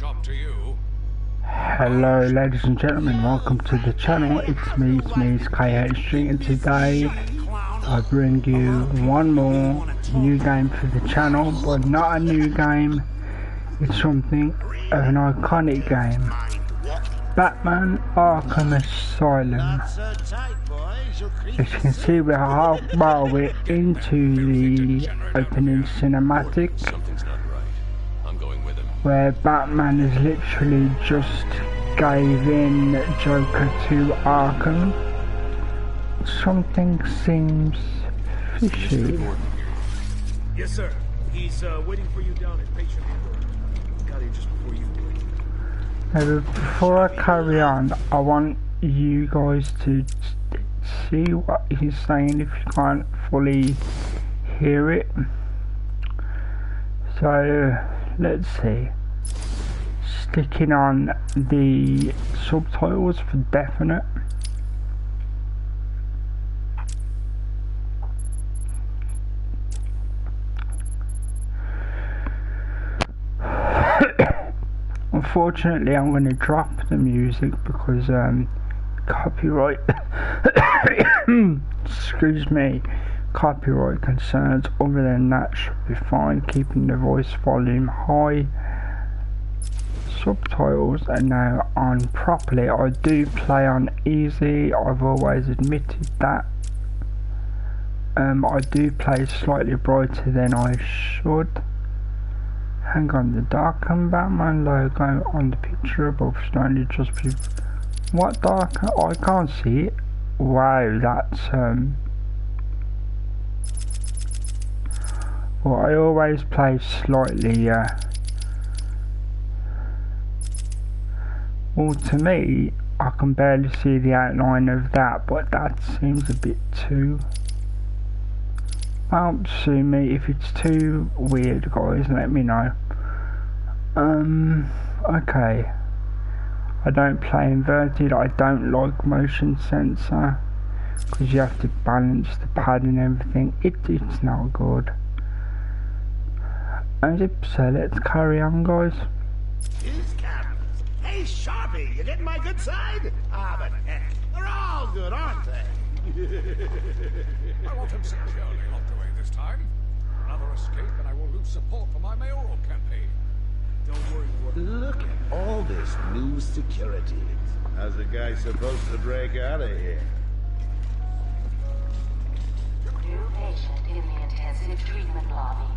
shop to you. Hello ladies and gentlemen, welcome to the channel. It's me, it's KHG, and today I bring you one more new game for the channel, but not a new game, it's something of an iconic game. Batman Arkham Asylum. As you can see, we're halfway into the opening cinematic, where Batman is literally just gave in Joker to Arkham. Something seems fishy. Yes, sir. He's waiting for you down at patient handle. Got here just before you did. Now, before I carry on, I want you guys to see what he's saying if you can't fully hear it. So let's see. Sticking on the subtitles for definite. Unfortunately, I'm going to drop the music because copyright excuse me, copyright concerns. Other than that, should be fine. Keeping the voice volume high. Subtitles are now on properly. I do play on easy. I've always admitted that. I do play slightly brighter than I should. Hang on, the Arkham Batman logo on the picture above should only just be... What dark? Oh, I can't see it. Wow, that's well, I always play slightly well, to me, I can barely see the outline of that, but that seems a bit too... Well, sue me if it's too weird, guys, let me know. Okay. I don't play inverted. I don't like motion sensor because you have to balance the pad and everything. It's not good. So let's carry on, guys. Here's cameras. Hey, Sharpie, you getting my good side? Ah, but heck, they're all good, aren't they? I want him securely locked away this time. Another escape and I will lose support for my mayoral campaign. Don't worry, Look at all this new security. How's a guy supposed to break out of here? New patient in the intensive treatment lobby.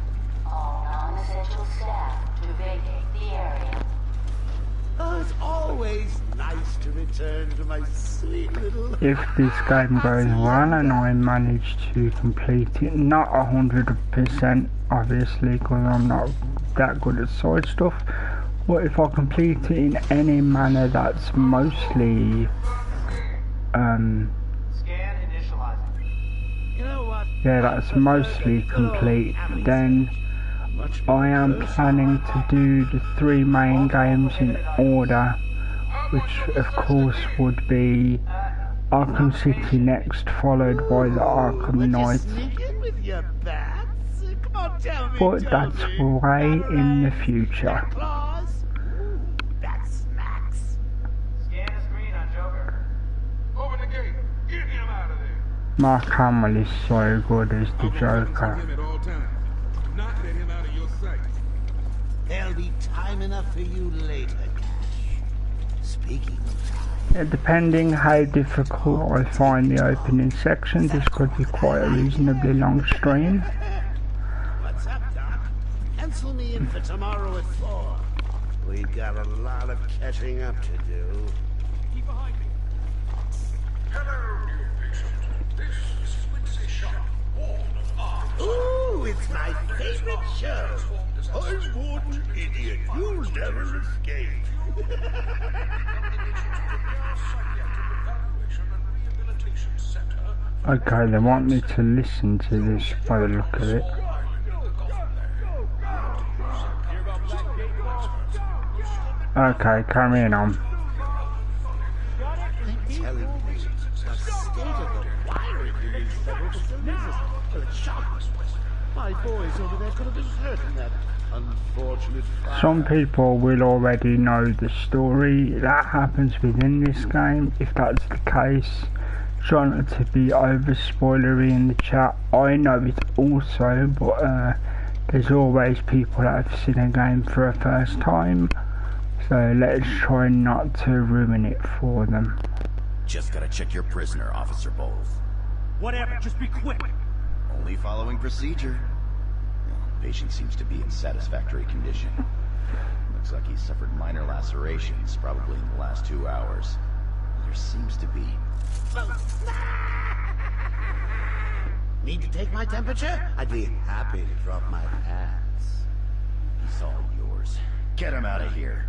All non-essential staff to vacate the area. Oh, it's always nice to return to my sweet little... If this game goes well and I manage to complete it, not 100% obviously because I'm not that good at side stuff, but if I complete it in any manner that's mostly Scan initializing. You know what? yeah, that's mostly complete, then I am planning to do the 3 main games in order, which of course would be Arkham City next, followed by the Arkham Knight. But that's way in the future. Mark Hamill is so good as the Joker. There'll be time enough for you later, Cash. Speaking of time... Depending how difficult I find the opening section, this could be quite a reasonably long stream. What's up, Doc? Pencil me in for tomorrow at 4. We've got a lot of catching up to do. Keep behind me. Hello, new patient. This is Quincy Sharp, Warden of Arkham. Ooh, it's my favorite show. I'm Warden Idiot. You'll never escape. Okay, they want me to listen to this by the look of it. Okay, carry on. I'm telling you, the state of the wiring in these federal facilities. Well, it's shocking. My boys over there could have been hurt in that unfortunate fire. Some people will already know the story that happens within this game. If that's the case, try not to be over spoilery in the chat. I know it also, but there's always people that have seen a game for a first time, so let's try not to ruin it for them. Just gotta check your prisoner, Officer Bowles. Whatever, just be quick. Only following procedure. Patient seems to be in satisfactory condition. Looks like he suffered minor lacerations, probably in the last 2 hours. There seems to be... Need to take my temperature? I'd be happy to drop my pants. He's all yours. Get him out of here.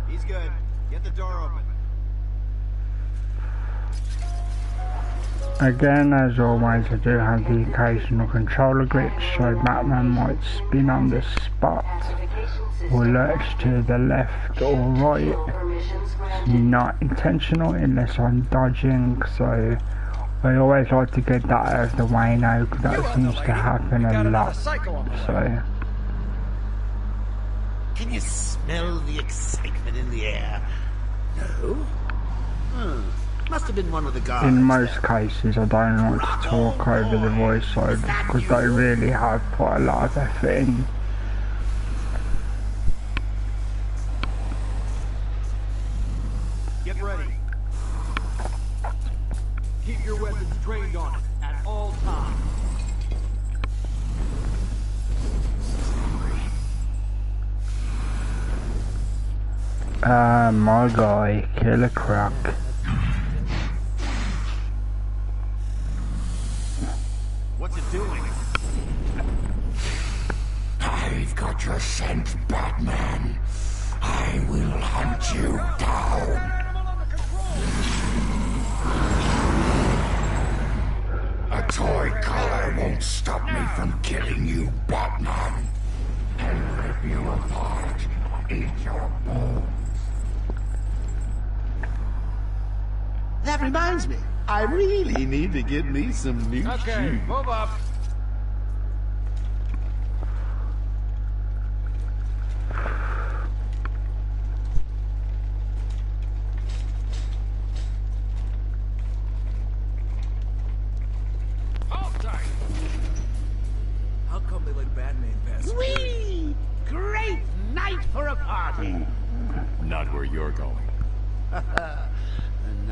He's good. Get the door open. Again, as always, I do have the occasional controller glitch, so Batman might spin on the spot or lurch to the left or right. It's not intentional unless I'm dodging, so I always like to get that out of the way now, because that seems to happen a lot. So Can you smell the excitement in the air? No? Must have been one of the guards. in most cases I don't like to talk over the voiceover because they really have put a lot of effort in. Get ready. Keep your weapons trained on it at all times. My guy, Killer Croc. What's it doing? I've got your scent, Batman. I will hunt you down. A toy collar won't stop me from killing you, Batman. And rip you apart, eat your bones. That reminds me, I really need to get me some new shoes. Move up. How come they let Batman pass? Whee! Great night for a party. Not where you're going. The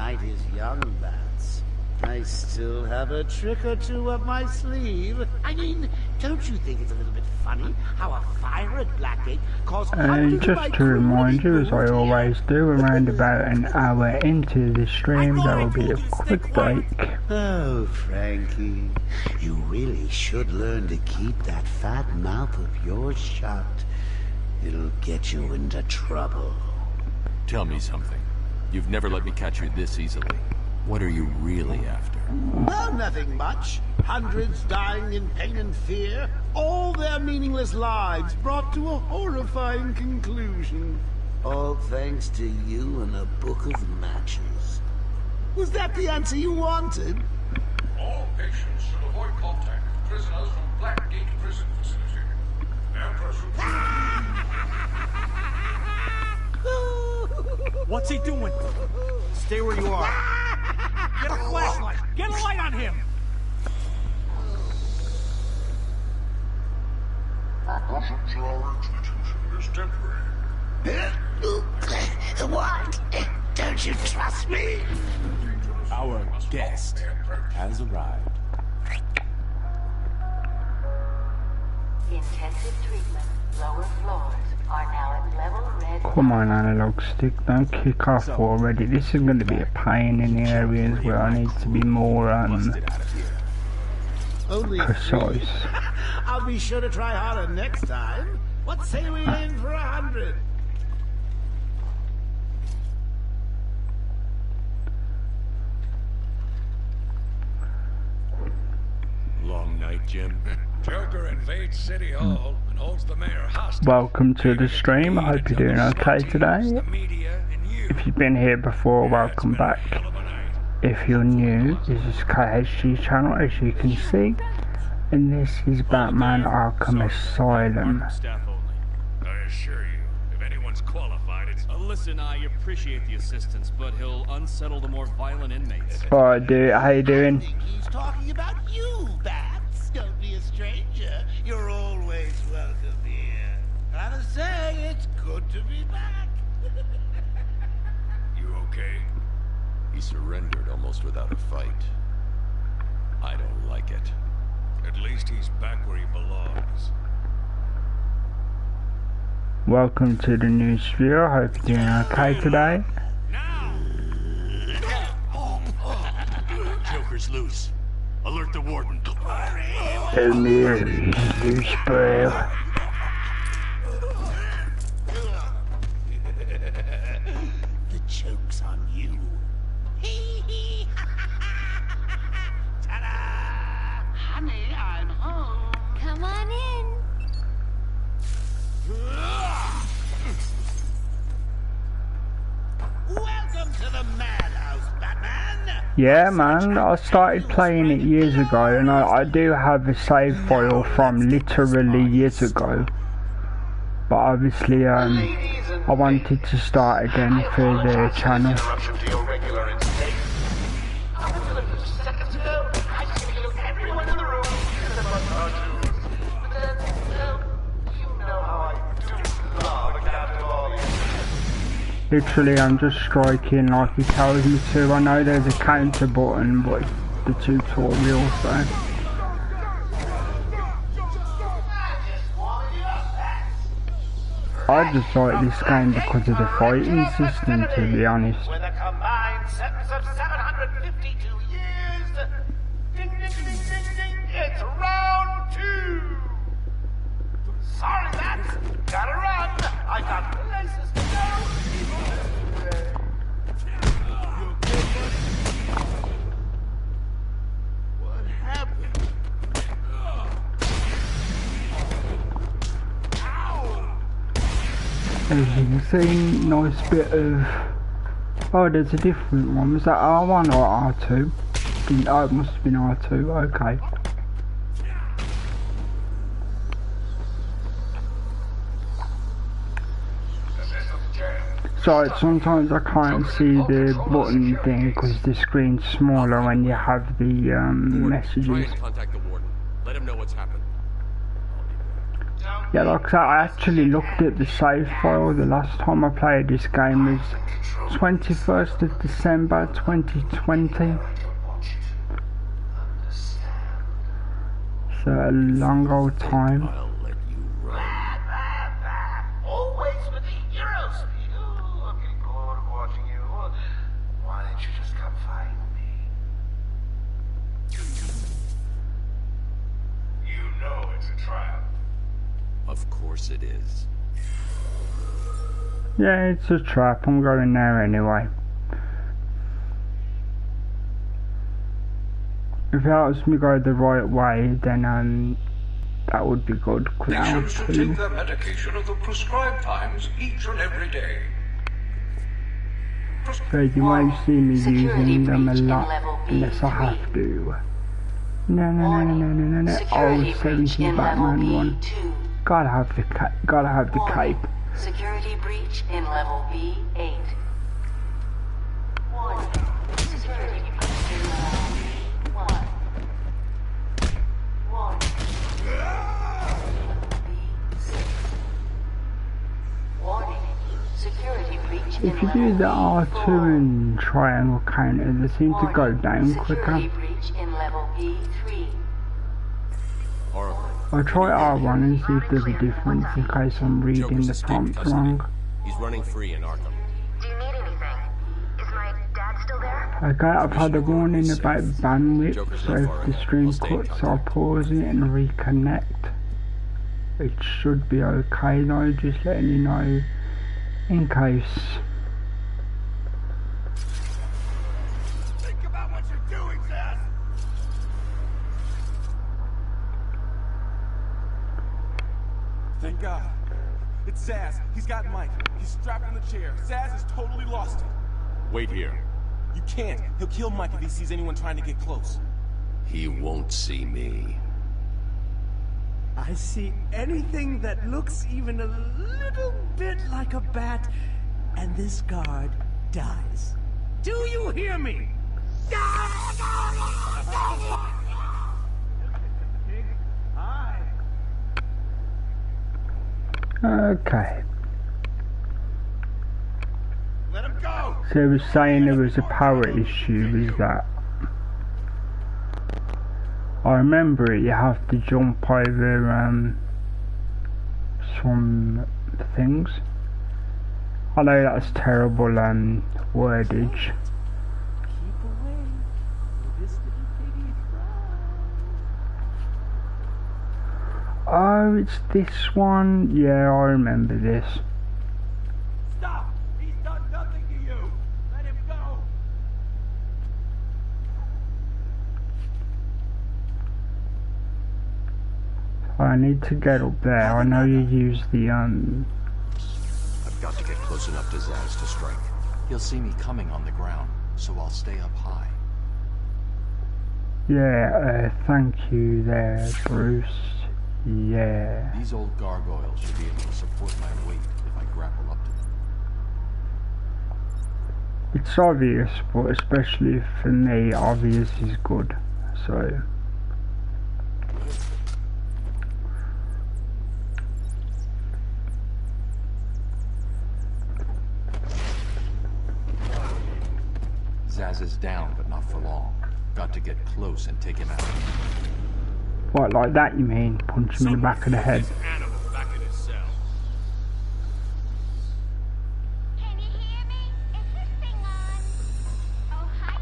night is young, Bats. I still have a trick or two up my sleeve. I mean, don't you think it's a little bit funny how a fire at Blackgate caused And just to remind you, as I always do, around about an hour into the stream there will be a quick break. Oh, Frankie, you really should learn to keep that fat mouth of yours shut. It'll get you into trouble. Tell me something. You've never let me catch you this easily. What are you really after? Oh, nothing much. Hundreds dying in pain and fear. All their meaningless lives brought to a horrifying conclusion. All thanks to you and a book of matches. Was that the answer you wanted? All patients should avoid contact with prisoners from Blackgate Prison Facility. Empress What's he doing? Stay where you are. Get a flashlight. Get a light on him. Promotion to our institution is temporary. What? Don't you trust me? Our guest has arrived. Intensive treatment. Lower floors are now at level red. Come on, analog stick, don't kick off already. This is going to be a pain in the areas where I need to be more Only precise. 3. I'll be sure to try harder next time. What say we aim for 100? Long night, Jim. Joker invades City Hall and holds the mayor hostage. Welcome to the stream, I hope you're doing okay today. The media and you. If you've been here before, welcome back. If you're new, this is KHG channel, as you can see, and this is Batman Arkham Asylum. Staff only. assure you, if anyone's qualified, it's... Listen, I appreciate the assistance, but he'll unsettle the more violent inmates. Alright, dude, how you doing? I think he's talking about you, Bats. Don't be a stranger. You're always welcome here. Gotta say, it's good to be back. You okay? He surrendered almost without a fight. I don't like it. At least he's back where he belongs. Welcome to the new sphere. Hope you're doing okay today. Joker's loose. Alert the warden. Tell me, you spell. The joke's on you. Ta-da! Honey, I'm home. Come on in. Welcome to the madhouse, Batman. Yeah, man, I started playing it years ago, and I do have a save file from literally years ago. But obviously, I wanted to start again for the channel. Literally, I'm just striking like he tells me to. I know there's a counter button, but it's the tutorial, so. I just like this game because of the fighting system, to be honest. With a combined sentence of 752 years. Ding, ding, ding, ding, ding. It's round 2. Sorry, Bats. Gotta run. I got places to go. What happened? As you can see, nice bit of... Oh, there's a different one. Was that R1 or R2? Oh, it must have been R2, okay. So sometimes I can't see the button thing because the screen's smaller when you have the messages. Try and contact the warden. Let him know what's happened. Yeah, like I said, I actually looked at the save file. The last time I played this game was 21st of December 2020. So a long old time. I'll let you run. Always with the hero speed. Ooh, I'm getting bored of watching you. Why didn't you just come find me? You know it's a trap. Of course it is. Yeah, it's a trap. I'm going there anyway. If it helps me go the right way, then that would be good. Patients should take their medication at the prescribed times each and every day. So you won't see me using them a lot unless I have to. No. Oh, 70 Batman one. Gotta have the cape. Security breach in level B8. Warning. Security breach in level B1. Warning. B6. Warning. Security breach in If you do the R2 and triangle counter, they seem to go down quicker. Security breach in level B3. Oracle. I'll try R1 and see if there's a difference in case I'm reading the prompt wrong. He's running free in Arkham. Do you need anything? Is my dad still there? Okay, I've had a warning about bandwidth, so if the stream cuts I'll pause it and reconnect. It should be okay though, just letting you know in case. Think about what you're doing, Zaz. Thank God. It's Zaz. He's got Mike. He's strapped in the chair. Zaz has totally lost it. Wait here. You can't. He'll kill Mike if he sees anyone trying to get close. He won't see me. I see anything that looks even a little bit like a bat, and this guard dies. Do you hear me? Okay. Let him go! So it was saying there was a power issue, is that? I remember it, you have to jump over some things. I know that's terrible wordage. Oh, it's this one. Yeah, I remember this. Stop! He's done nothing to you! Let him go! I need to get up there. I know you use the I've got to get close enough to Zaz to strike. He'll see me coming on the ground, so I'll stay up high. Yeah, thank you there, Bruce. Yeah. These old gargoyles should be able to support my weight if I grapple up to them. It's obvious, but especially for me, obvious is good. So. Zaz is down, but not for long. Got to get close and take him out. What, like that you mean? Punch him in the back of the head.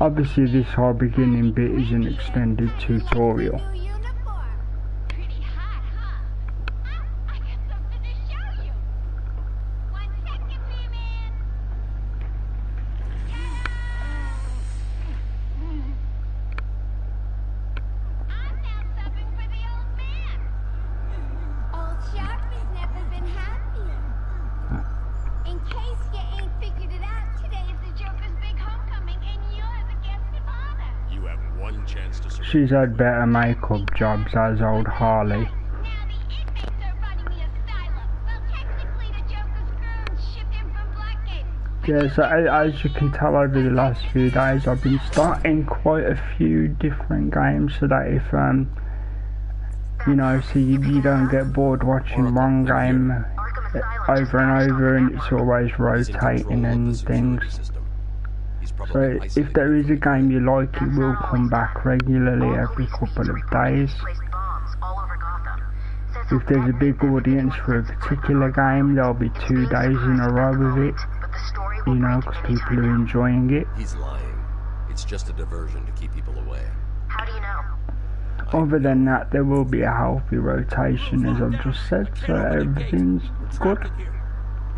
Obviously this whole beginning bit is an extended tutorial. She's had better makeup jobs as old Harley. Yeah, so as you can tell over the last few days, I've been starting quite a few different games so that if, you know, so you don't get bored watching one game over and over and it's always rotating and things. So if there is a game you like, it will come back regularly every couple of days. If there's a big audience for a particular game, there'll be 2 days in a row of it, you know, because people are enjoying it. He's lying. It's just a diversion to keep people away. How do you know? Other than that, there will be a healthy rotation, as I've just said, so everything's good.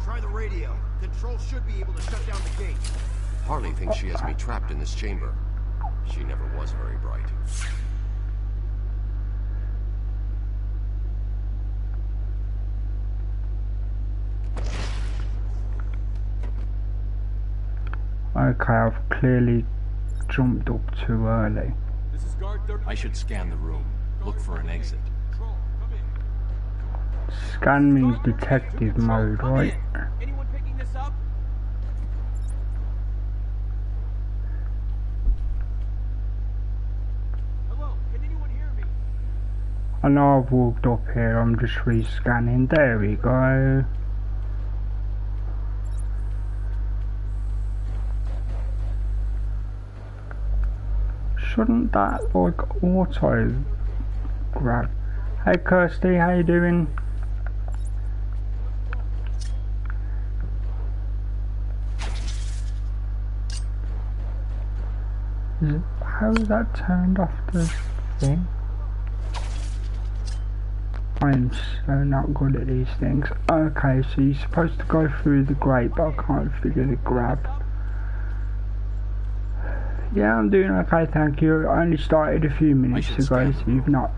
Try the radio. Control should be able to shut down the gate. Harley thinks she has me trapped in this chamber. She never was very bright. Okay, I've clearly jumped up too early. I should scan the room. Look for an exit. Scan means detective mode, right? Anyone picking this up? I know I've walked up here, I'm just re-scanning. There we go. Shouldn't that like auto grab? Hey Kirsty, how you doing? How is that turned off the thing? I am so not good at these things. Okay, so you're supposed to go through the grate, but I can't figure the grab. Yeah, I'm doing okay, thank you. I only started a few minutes ago, so you've not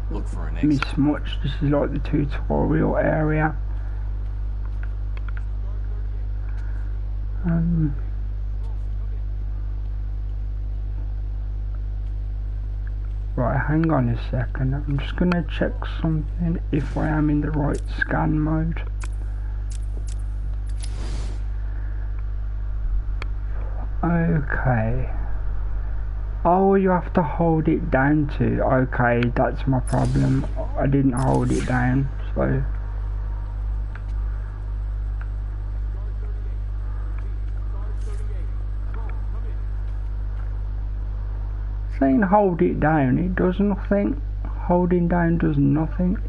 missed much. This is like the tutorial area. Right, hang on a second. I'm just gonna check something if I am in the right scan mode. Okay. Oh, you have to hold it down too. Okay, that's my problem. I didn't hold it down, so. Saying hold it down, it does nothing. Holding down does nothing.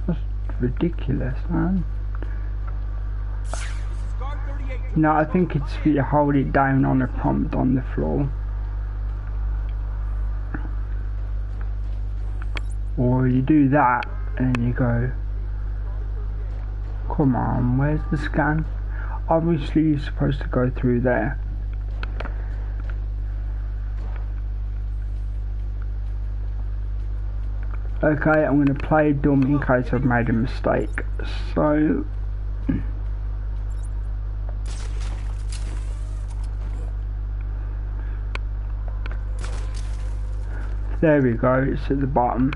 That's ridiculous, man. No, I think it's for you to hold it down on a prompt on the floor. Or you do that and then you go, come on, where's the scan? Obviously you're supposed to go through there. Okay, I'm going to play dumb in case I've made a mistake. So there we go, it's at the bottom.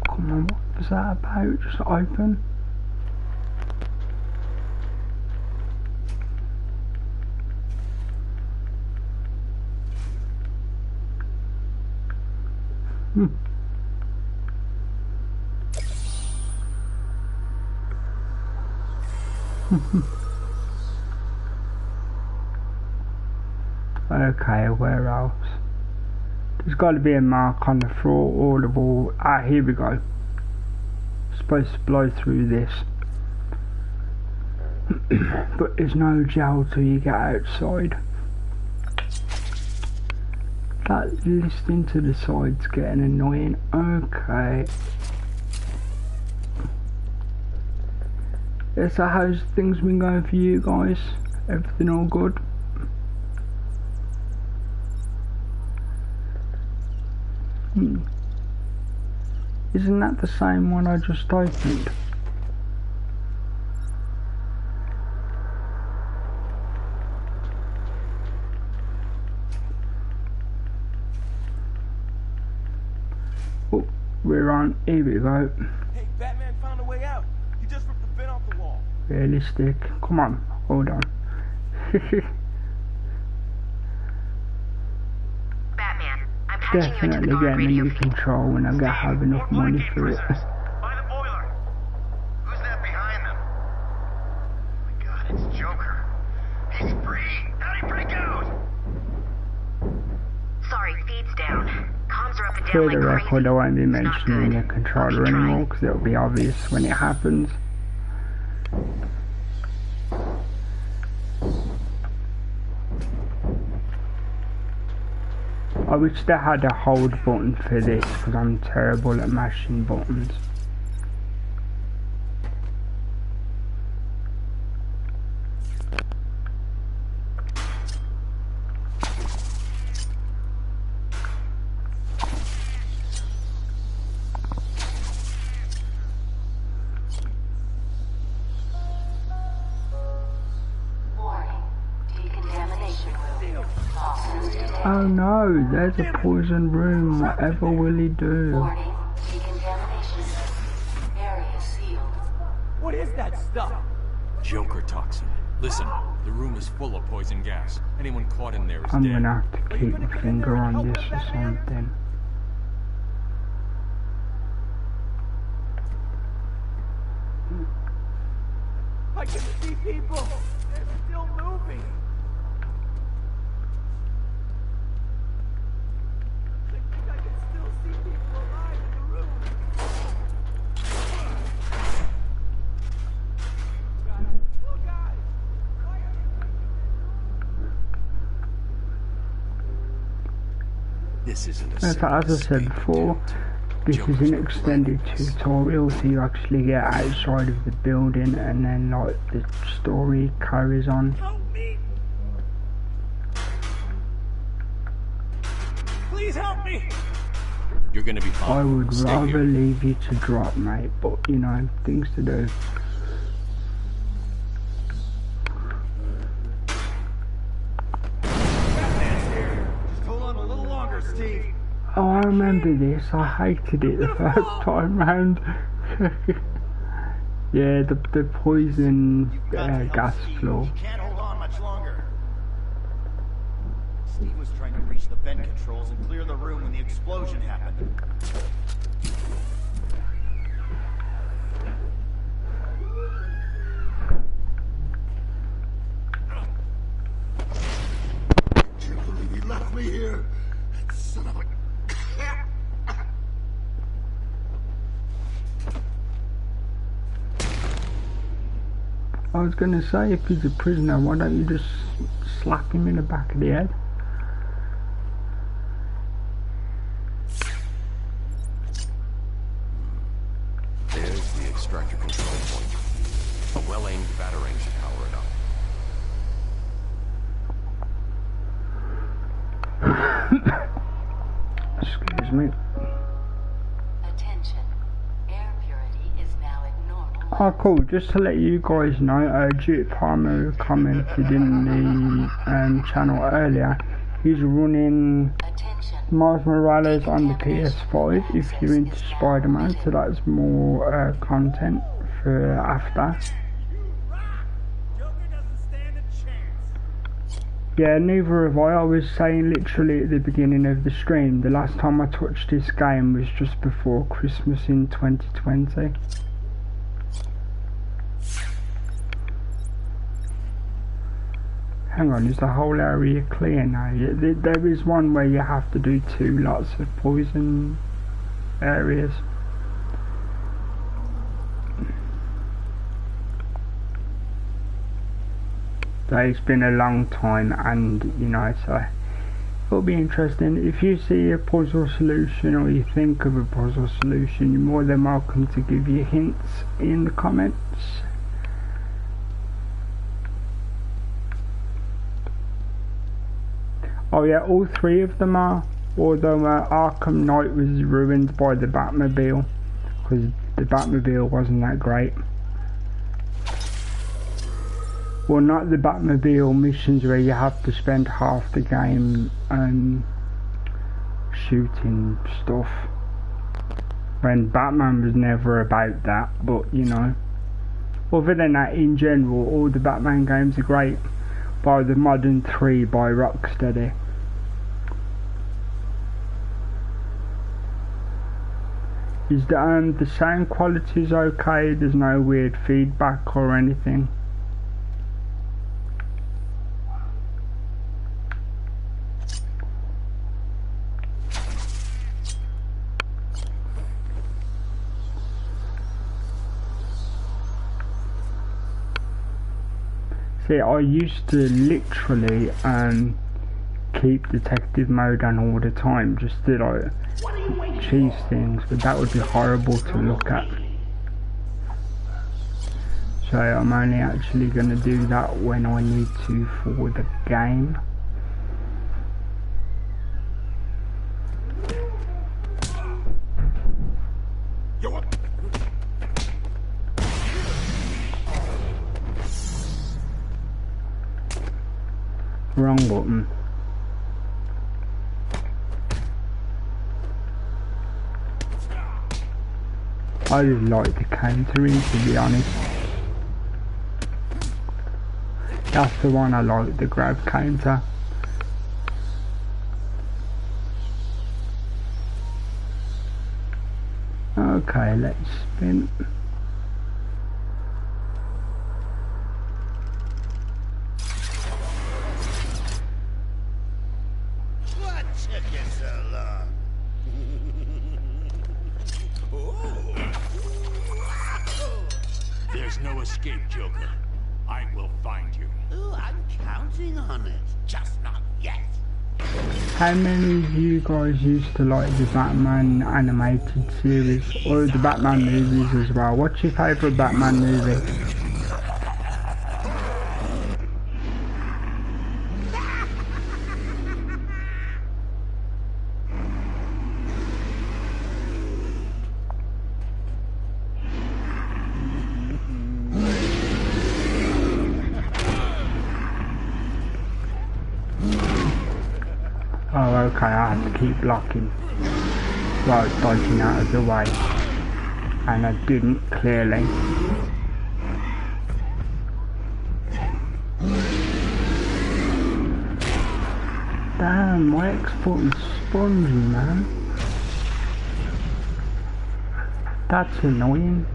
Come on, what was that about? Just open. Okay, where else? There's got to be a mark on the floor or the wall. Ah, here we go. Supposed to blow through this. But there's no gel till you get outside. That listening to the side's getting annoying. Okay. Yeah, so how's things been going for you guys? Everything all good? Isn't that the same one I just opened? Oh, we're on. Here we go. Hey, Batman found a way out. He just ripped the vent off the wall. Realistic. Come on, hold on. Definitely getting a new control when I have enough money for it. By the boiler. Who's that behind them? Oh my God, it's Joker. He's free. How'd he break out? Sorry, feed's down. Comms are up and down For like the crazy. record, I won't be mentioning a controller anymore because it'll be obvious when it happens. I wish they had a hold button for this because I'm terrible at mashing buttons. Oh no, there's a poison room. Whatever will he do? What is that stuff? Joker toxin. Listen, the room is full of poison gas. Anyone caught in there is I'm dead. gonna have to keep my finger on this or something. I can see people. They're still moving. I can still see people alive in the room. Oh God! Why are they This isn't a As I said before, this is an extended tutorial, so you actually get outside of the building and then like the story carries on. Help me! Please help me! You're gonna be fine. I would Stay rather here. leave you to drop, mate, but you know, things to do. Just hold on a little longer, Steve. Oh, I remember this. I hated it the first time round. Yeah, the poison gas floor. You can't hold on much longer. Steve was trying to reach the vent controls and clear the room when the explosion happened. I can't believe he left me here. That son of a... I was gonna say, if he's a prisoner, why don't you just slap him in the back of the head? There's the extractor control point. A well-aimed batarang should power it up. Excuse me. Attention. Air purity is now at normal. Oh, cool. Just to let you guys know, Duke Palmer commented in the channel earlier. He's running Miles Morales on the PS5 if you're into Spider-Man, so that's more content for after. Yeah, neither have I. I was saying literally at the beginning of the stream, the last time I touched this game was just before Christmas in 2020. Hang on, is the whole area clear now? There is one where you have to do 2 lots of poison areas. So it's been a long time, and you know, so it'll be interesting. If you see a puzzle solution or you think of a puzzle solution, you're more than welcome to give your hints in the comments. Oh yeah, all 3 of them are, although Arkham Knight was ruined by the Batmobile, because the Batmobile wasn't that great. Well, not the Batmobile missions where you have to spend half the game shooting stuff, when Batman was never about that. But you know, other than that, in general, all the Batman games are great, bar the modern 3 by Rocksteady. Is the sound quality is okay? There's no weird feedback or anything? See, I used to literally keep detective mode on all the time, just to like cheese things, but that would be horrible to look at. So I'm only actually going to do that when I need to for the game. Wrong button. I just like the countering, to be honest. That's the one I like, the grab counter. Okay, let's spin. What took you so long? There's no escape, Joker. I will find you. Ooh, I'm counting on it. Just not yet. How many of you guys used to like the Batman animated series, or the Batman movies as well? What's your favourite Batman movie? Oh, okay, I have to keep blocking. Right, dodging out of the way. And I didn't, clearly. Damn, my export is spongy, man. That's annoying.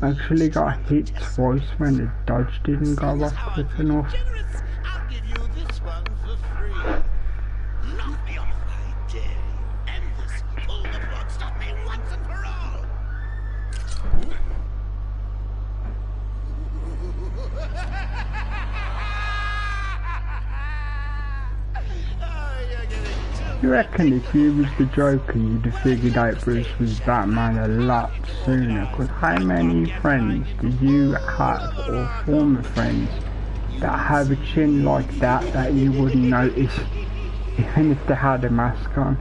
Actually got hit twice when the dodge didn't go off quick enough. I'll give you this one for free. Knock me off, I dare you. End this. Pull the plug. Stop me once and for all. You reckon if you was the Joker, you'd have figured out Bruce was Batman a lot sooner? Because how many friends do you have, or former friends, that have a chin like that you wouldn't notice, even if they had a mask on?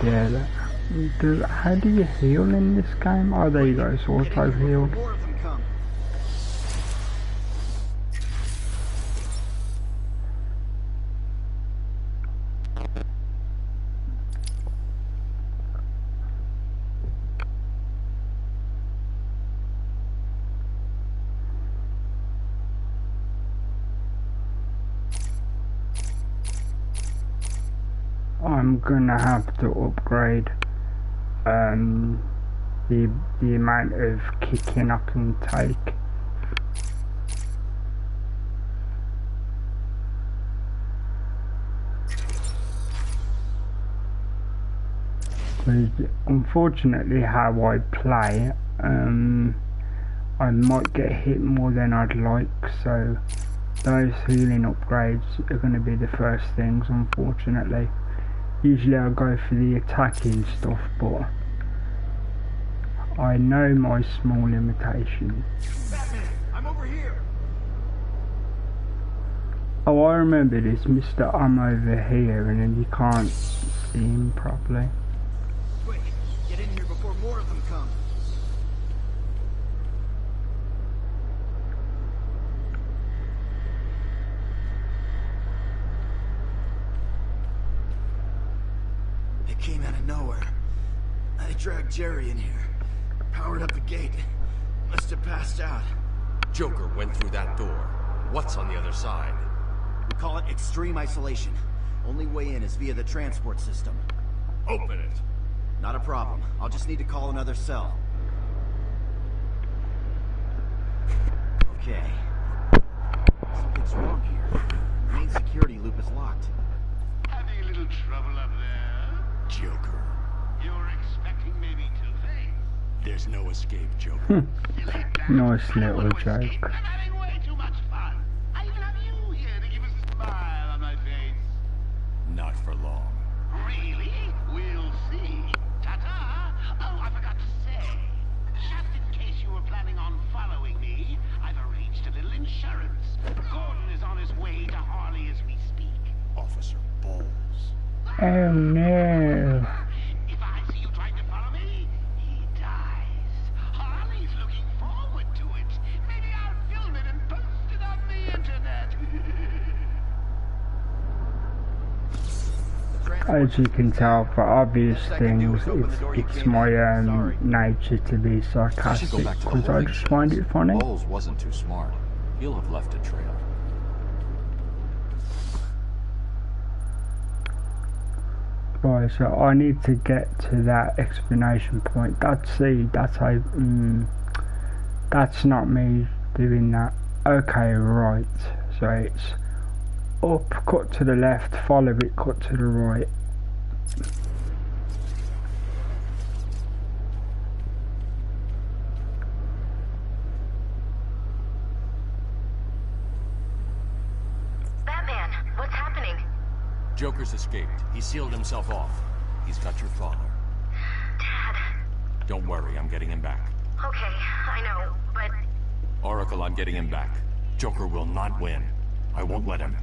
Yeah, how do you heal in this game? Oh, there you go, it's auto healed. I'm gonna have to upgrade the amount of kicking I can take. Because unfortunately how I play, I might get hit more than I'd like, so those healing upgrades are going to be the first things, unfortunately. Usually I go for the attacking stuff, but I know my small limitations. Batman, I'm over here. Oh, I remember this, Mr. I'm over here, and then you can't see him properly. Quick, get in here before more of them come. It came out of nowhere. I dragged Jerry in here, powered up the gate. Must have passed out. Joker went through that door. What's on the other side? We call it extreme isolation. Only way in is via the transport system. Open it. Not a problem. I'll just need to call another cell. Okay. Something's wrong here. The main security loop is locked. Having a little trouble up there? Joker. You're expecting maybe two things. There's no escape, Joker. Nice little joke. I'm having way too much fun. I even have you here to give us a smile on my face. Not for long. Really? We'll see. Ta-ta! Oh, I forgot to say. Just in case you were planning on following me, I've arranged a little insurance. Gordon is on his way to Harley as we speak. Officer Bowles. Oh no. If I see you trying to follow me, he dies. Harley's looking forward to it. Maybe I'll film it and post it on the internet. As you can tell, for obvious things, it's my nature to be sarcastic, because I just find it funny. Bowles wasn't too smart. He'll have left a trail. Right, so I need to get to that explanation point. That's how, that's not me doing that. Okay, right, so it's up, cut to the left, follow it, cut to the right. Batman, what's happening? Joker's escaped. He sealed himself off. He's got your father. Dad, Don't worry, I'm getting him back. Okay, I know, but... Oracle, I'm getting him back. Joker will not win. I won't let him.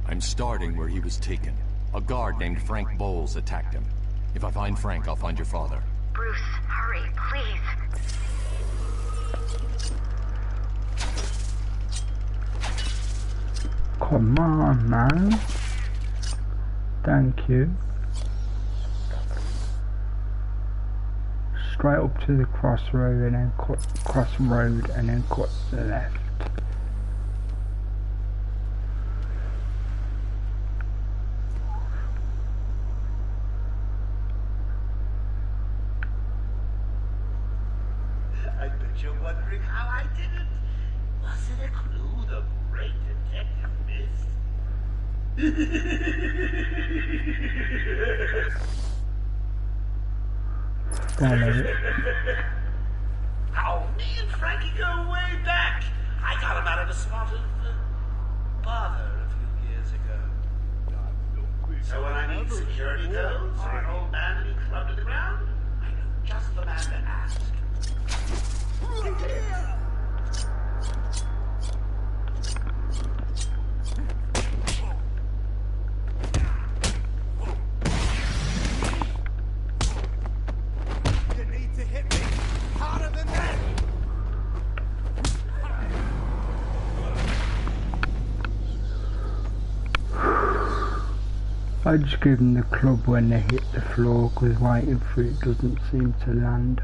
I'm starting where he was taken. A guard named Frank Bowles attacked him. If I find Frank, I'll find your father. Bruce, hurry, please. Come on, man. Thank you. Straight up to the crossroad and then cut left. I bet you're wondering how I did it. Was it a clue the great detective missed? How me and Frankie go way back. I got him out of a spot of bother a few years ago. So when I need security codes or an old man to be clubbed to the ground, I know just the man to ask. I just give them the club when they hit the floor because waiting for it doesn't seem to land.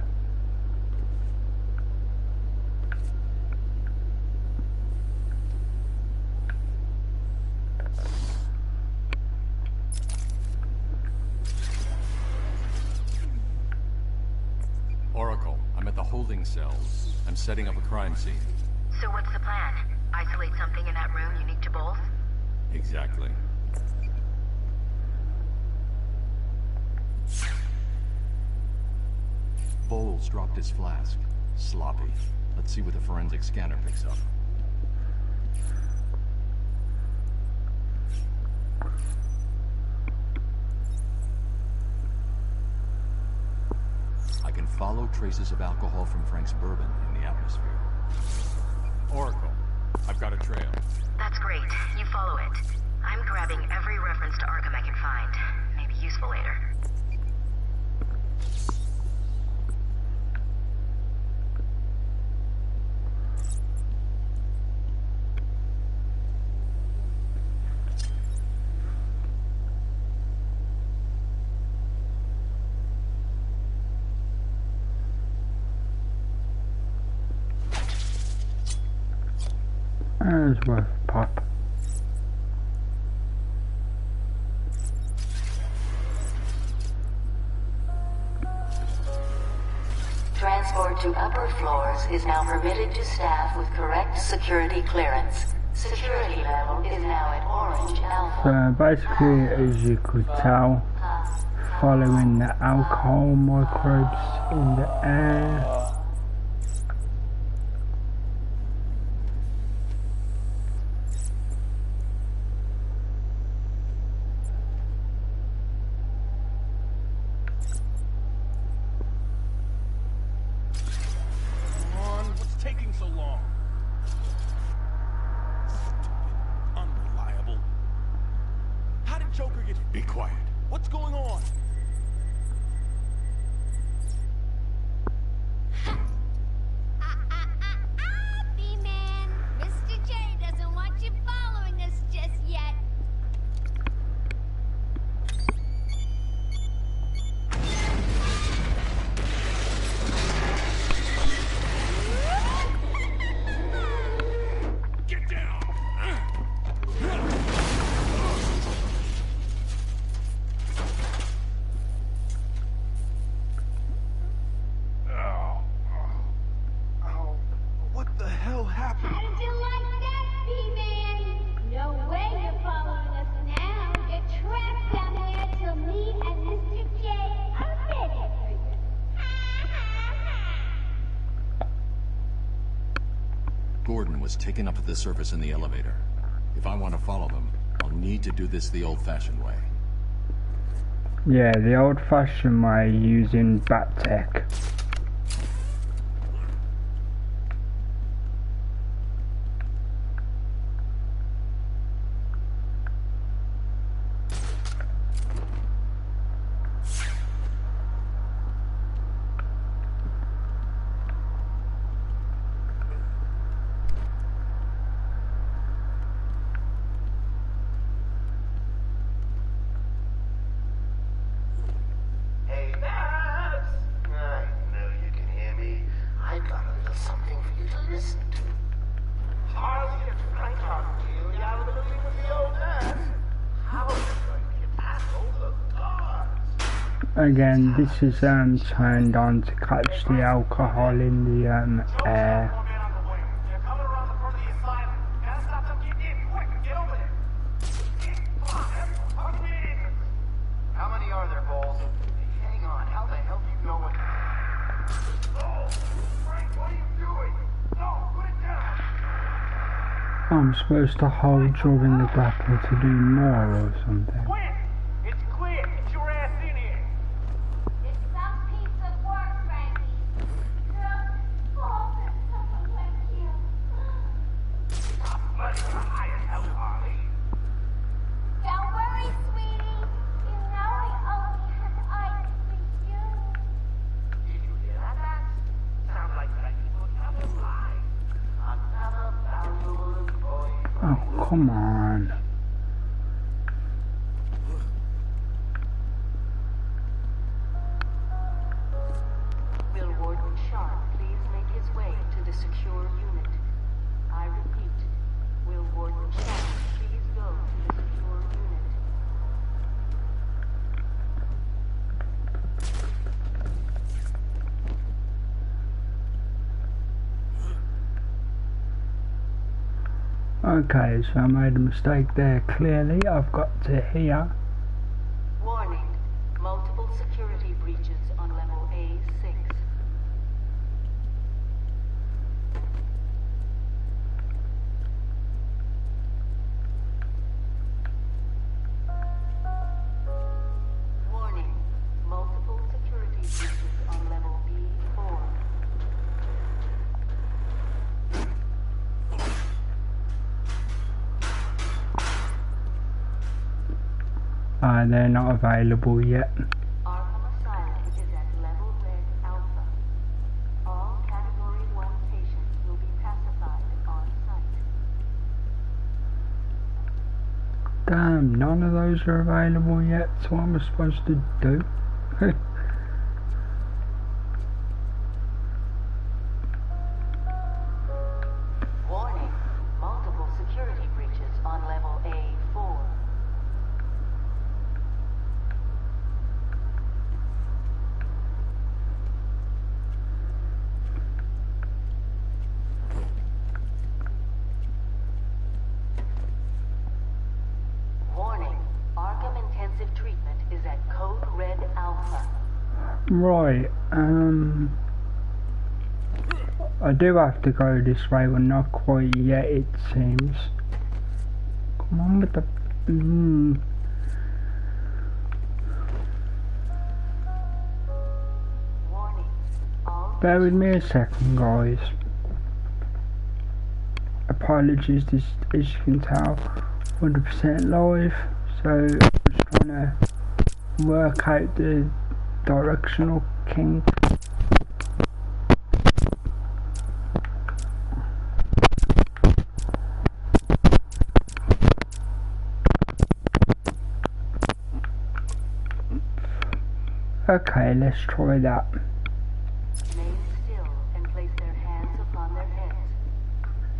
Oracle, I'm at the holding cells. I'm setting up a crime scene. So what's the plan? Isolate something in that room unique to both? Exactly. Bowles dropped his flask. Sloppy. Let's see what the forensic scanner picks up. I can follow traces of alcohol from Frank's bourbon in the atmosphere. Oracle, I've got a trail. That's great. You follow it. I'm grabbing every reference to Arkham I can find. Maybe useful later. It's worth a pop. Transport to upper floors is now permitted to staff with correct security clearance. Security level is now at Orange Alpha. So basically, as you could tell, following the alcohol microbes in the air. Be quiet. What's going on? B-Man, Mr. J doesn't want you following us just yet. Get down! Gordon was taken up to the surface in the elevator. If I want to follow them, I'll need to do this the old-fashioned way. Yeah, the old-fashioned way using bat tech. Again, this is turned on to catch the alcohol in the air. How many are there, Bowles? Hang on, how the hell do you know what? Oh, Frank, what are you doing? No, put it down. I'm supposed to hold during the grapple to do more or something. It's clear. Get your ass in here. It's some piece of work, Frankie. Thank you. Don't worry, sweetie. You know I only have eyes for you. Did you hear that? Sounds like Frankie put another lie. Another valuable employee. Oh, come on. Will Warden Sharp please make his way to the secure unit? I repeat, will Warden Sharp please go to the secure unit? Okay, so I made a mistake there. Clearly, I've got to here. Warning, multiple security breaches on level A6. Warning, multiple security breaches on level B4. They're not available yet. Arkham Asylum is at level red alpha. All category 1 patients will be pacified on site. Damn, none of those are available yet. So what am I supposed to do? Warning, multiple security breaches on level A4. Warning, Arkham Intensive Treatment is at Code Red Alpha. Right, I do have to go this way, but not quite yet, it seems. Come on with the... Bear with me a second, guys. Apologies, this, as you can tell, 100% live, so I'm just trying to work out the directional kink. Okay, let's try that. Remain still and place their hands upon their heads.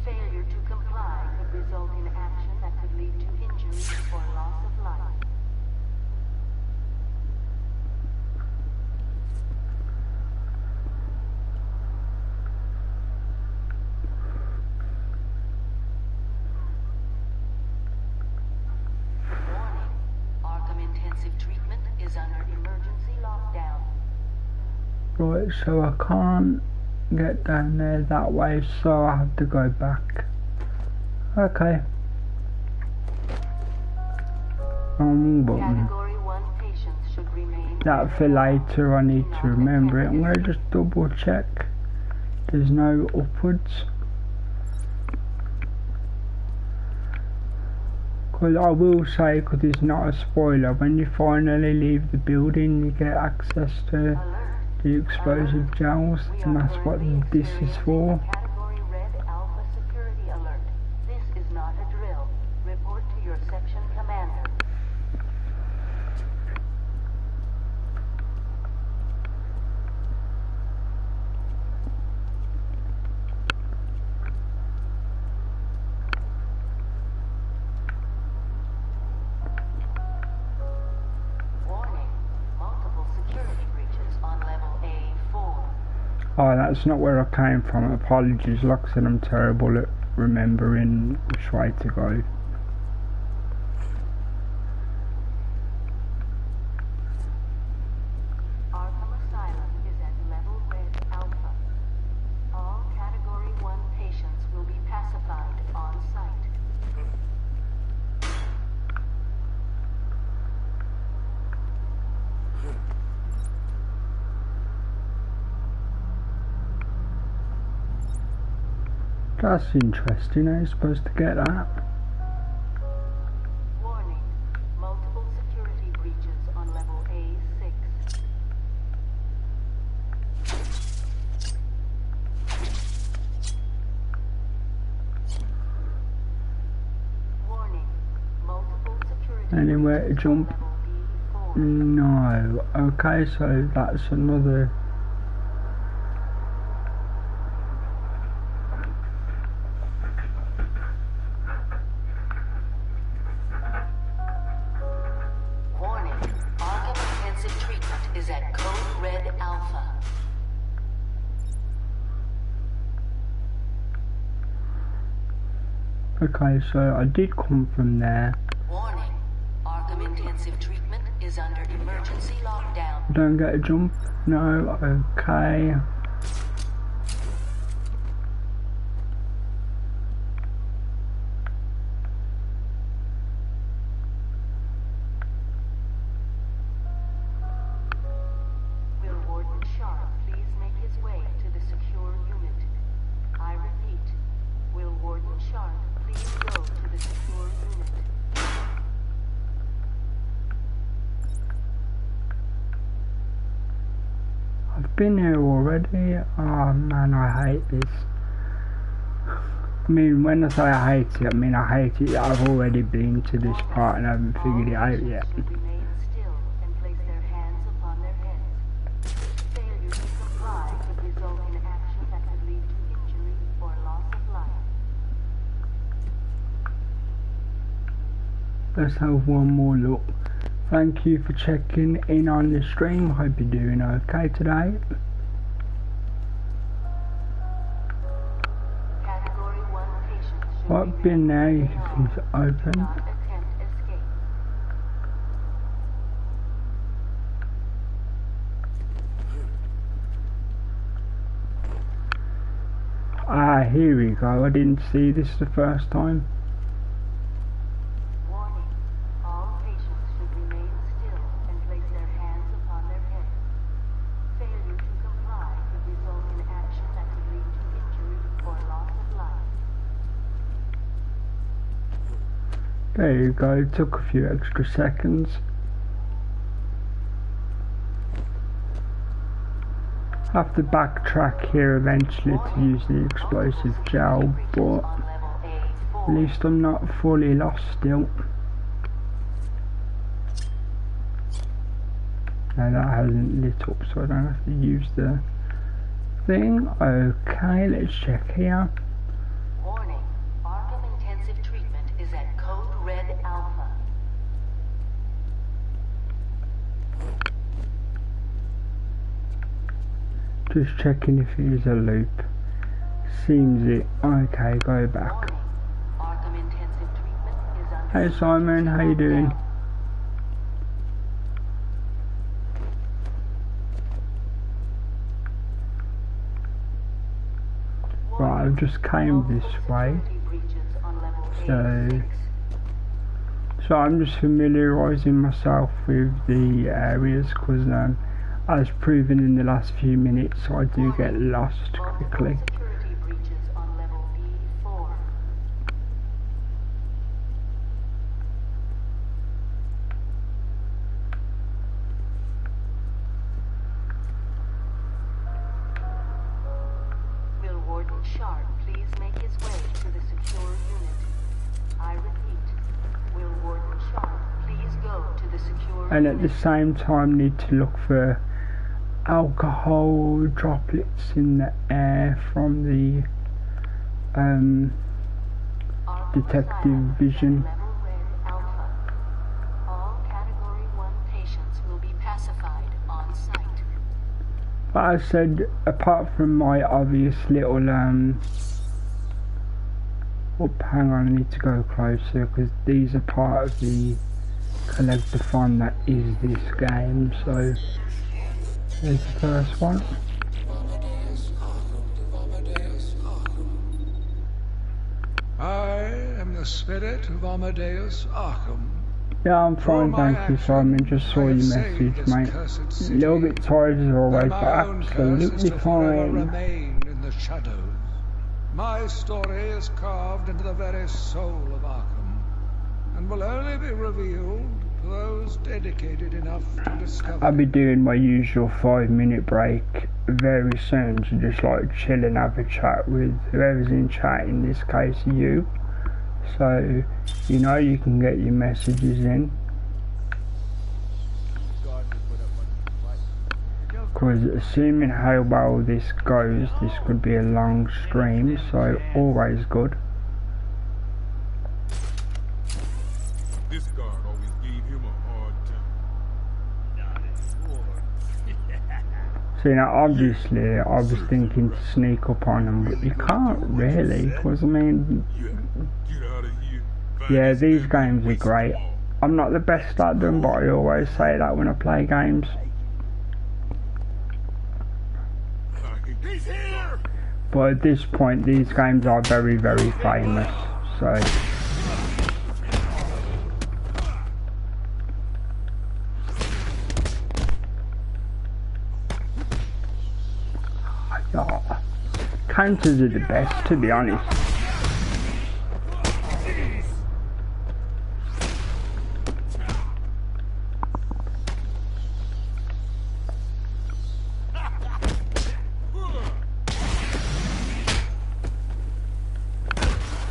Failure to comply could result in action that could lead to injury or loss of life. Warning, Arkham Intensive Treatment is under emergency lockdown. Right, so I can't get down there that way, so I have to go back. Okay. Wrong button. Category 1 patients should remain. That for later, I need to remember it. I'm going to just double check. There's no upwards. Because I will say, because it's not a spoiler, when you finally leave the building, you get access to the explosive gels, and that's what this is for. Category Red Alpha security alert. This is not a drill. Report to your section commander. Oh, that's not where I came from. Apologies, like I said, I'm terrible at remembering which way to go. Arkham Asylum is at level Red Alpha. All Category 1 patients will be pacified on site. That's interesting. How are you supposed to get that? Warning. Multiple security breaches on level A6. Warning. Multiple security Anywhere to jump? No. Okay, so that's another. Okay, so I did come from there. Warning. Arkham intensive treatment is under emergency lockdown. Don't get a jump? No, okay. Will Warden Sharp please make his way to the secure unit? I repeat, will Warden Sharp please go to the secure unit? I've been here already. Oh man, I hate this. I mean, when I say I hate it, I mean I hate it that I've already been to this part and I haven't figured it out yet. Remain still and place their hands upon their heads. Failure to comply could result in action that could lead to injury or loss of life. Let's have one more look. Thank you for checking in on the stream. Hope you're doing okay today. Category 1 patients should I've been there, you can see it's open. not attempt escape. Ah, here we go. I didn't see this the first time. Warning. All patients should remain still and place their hands upon their heads. Failure to comply could result in action that could lead to injury or loss of life. There you go. It took a few extra seconds. Have to backtrack here eventually to use the explosive gel, but at least I'm not fully lost still. No, that hasn't lit up, so I don't have to use the thing. Okay, let's check here. Warning. Arkham intensive treatment is at code Red Alpha. Just checking if it is a loop. Seems it. Okay, go back. Arkham intensive treatment is under Hey Simon, how you doing? Right, I've just came this way. So So I'm just familiarising myself with the areas because as proven in the last few minutes I do get lost quickly. Security breaches on level B4. Will Warden Sharp please make his way to the secure unit? I repeat, will Warden Sharp please go to the secure And unit? at the same time need to look for alcohol droplets in the air from the detective vision. Level Red Alpha. All Category 1 patients will be pacified on site. But I said, apart from my obvious little hang on, I need to go closer because these are part of the collectathon that is this game. So there's the first one. I am the spirit of Amadeus Arkham. Yeah, I'm fine, thank you, Simon. Just saw your message, mate. A little bit tired as always, but absolutely fine. Remain in the shadows. My story is carved into the very soul of Arkham, and will only be revealed to those dedicated enough to discover. I'll be doing my usual 5-minute break very soon to just like chill and have a chat with whoever's in chat, in this case you. So, you know, you can get your messages in. Because assuming how well this goes, this could be a long stream, so always good. This guard always gave him a hard time. So, you know, obviously I was thinking to sneak up on them, but you can't really, because I mean, yeah, these games are great. I'm not the best at them, but I always say that when I play games. But at this point, these games are very, very famous, so... Oh, counters are the best, to be honest.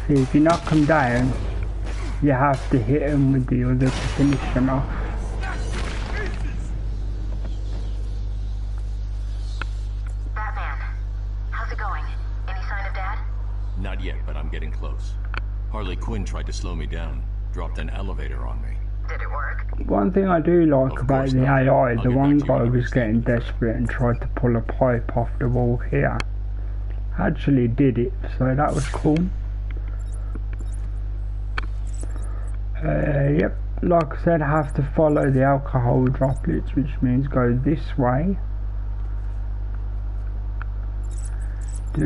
See, if you knock them down, you have to hit them with the other to finish them off. Batman, how's it going? Any sign of Dad? Not yet, but I'm getting close. Harley Quinn tried to slow me down, dropped an elevator on me. Did it work? One thing I do like about the AI, the one guy was getting desperate and tried to pull a pipe off the wall here. Actually did it, so that was cool. Yep, like I said, I have to follow the alcohol droplets, which means go this way.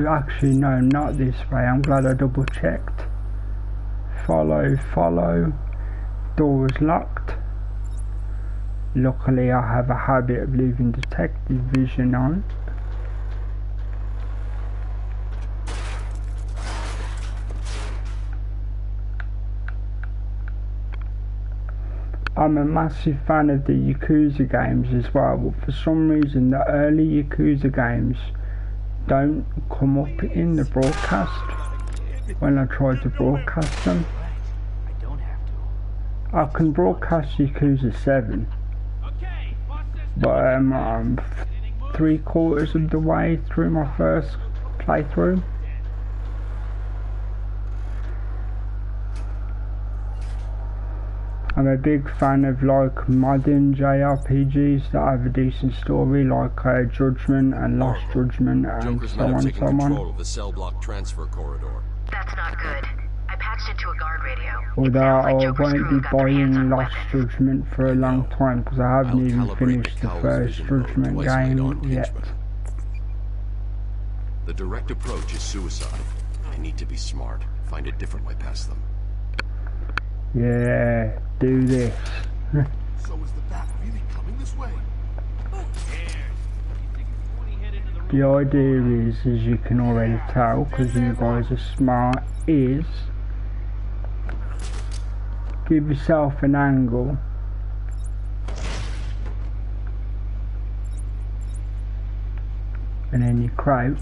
Actually no, not this way, I'm glad I double checked. Follow, door is locked. Luckily I have a habit of leaving detective vision on. I'm a massive fan of the Yakuza games as well, but for some reason the early Yakuza games don't come up in the broadcast when I try to broadcast them. I can broadcast Yakuza 7, but I'm 3/4 of the way through my first playthrough. I'm a big fan of like modern JRPGs that have a decent story, like Judgment and Lost Judgment and Joker's so men on have and taken so control on. of the cell block transfer corridor. That's not good. I patched into a guard radio. Although I won't be buying Lost Judgment for a long time because I haven't even finished the first Judgment game yet. The direct approach is suicide. I need to be smart. Find a different way past them. Yeah, do this. So is the bat really coming this way? The idea is, as you can already tell, because you guys are smart, is give yourself an angle and then you crouch.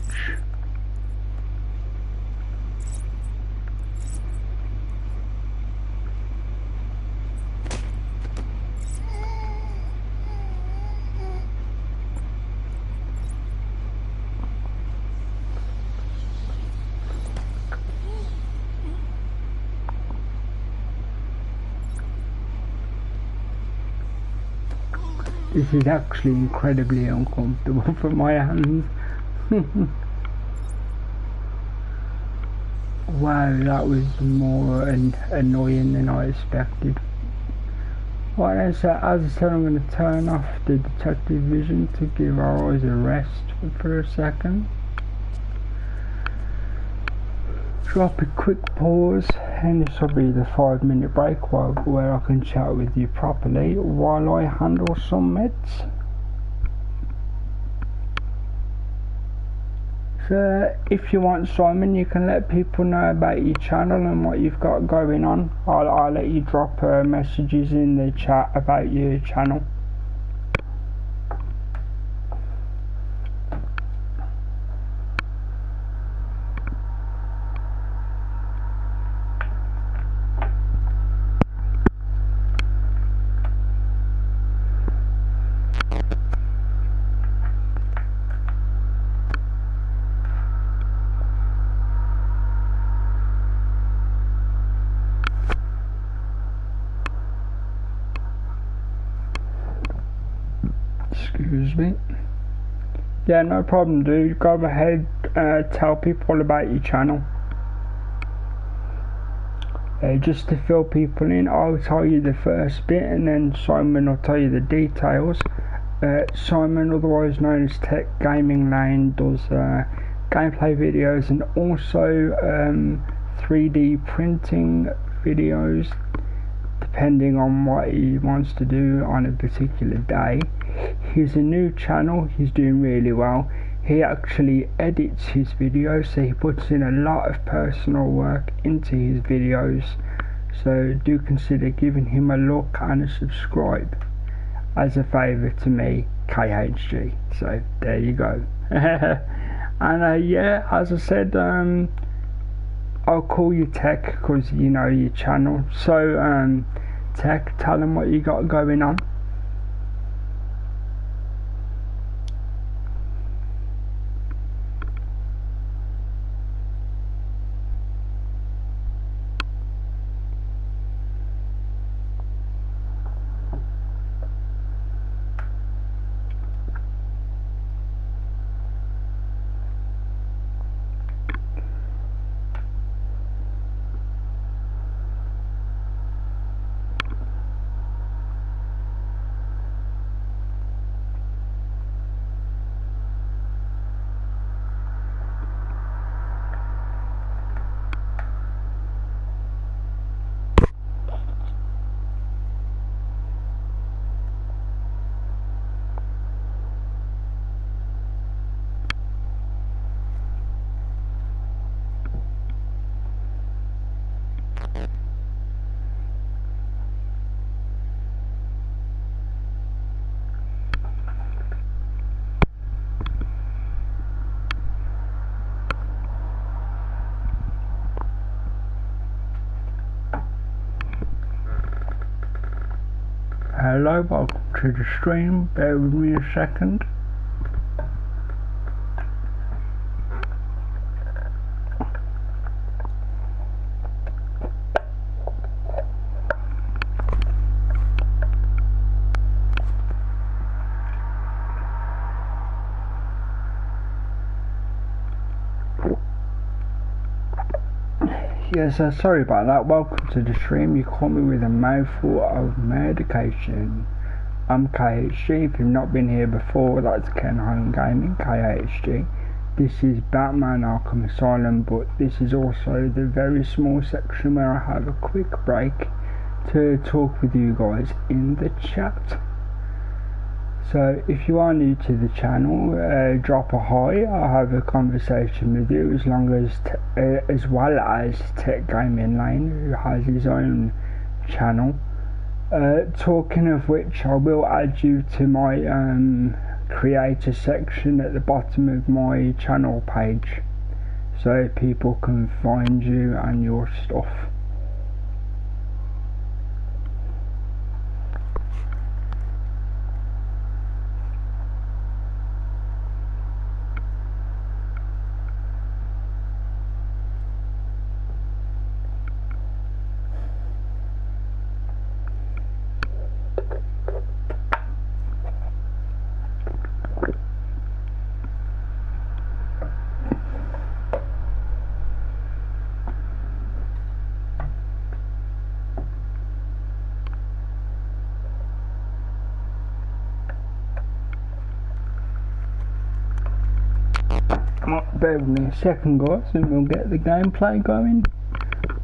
This is actually incredibly uncomfortable for my hands. Wow, that was more annoying than I expected. Right, as I said, I'm going to turn off the detective vision to give our eyes a rest for a second. Drop a quick pause, and this will be the 5-minute break where I can chat with you properly while I handle some meds. So if you want, Simon, you can let people know about your channel and what you've got going on. I'll let you drop messages in the chat about your channel. Excuse me. Yeah, no problem, dude. Go ahead, tell people about your channel. Just to fill people in, I'll tell you the first bit and then Simon will tell you the details. Simon, otherwise known as Tech Gaming Lane, does gameplay videos and also 3D printing videos, depending on what he wants to do on a particular day. He's a new channel, he's doing really well. He actually edits his videos, so he puts in a lot of personal work into his videos, so do consider giving him a look and a subscribe as a favour to me, KHG. So there you go. And yeah, as I said, I'll call you Tech because you know your channel. So Tech, tell him what you got going on. Hello, welcome to the stream. Bear with me a second. Yes, sorry about that. Welcome to the stream. You caught me with a mouthful of medication. I'm KHG. If you've not been here before, that's Ken Home Gaming, KHG. This is Batman Arkham Asylum, but this is also the very small section where I have a quick break to talk with you guys in the chat. So if you are new to the channel, drop a hi. I'll have a conversation with you, as well as Tech Gaming Lane, who has his own channel. Talking of which, I will add you to my creator section at the bottom of my channel page, so people can find you and your stuff. Bear with me a second, guys, and we'll get the gameplay going.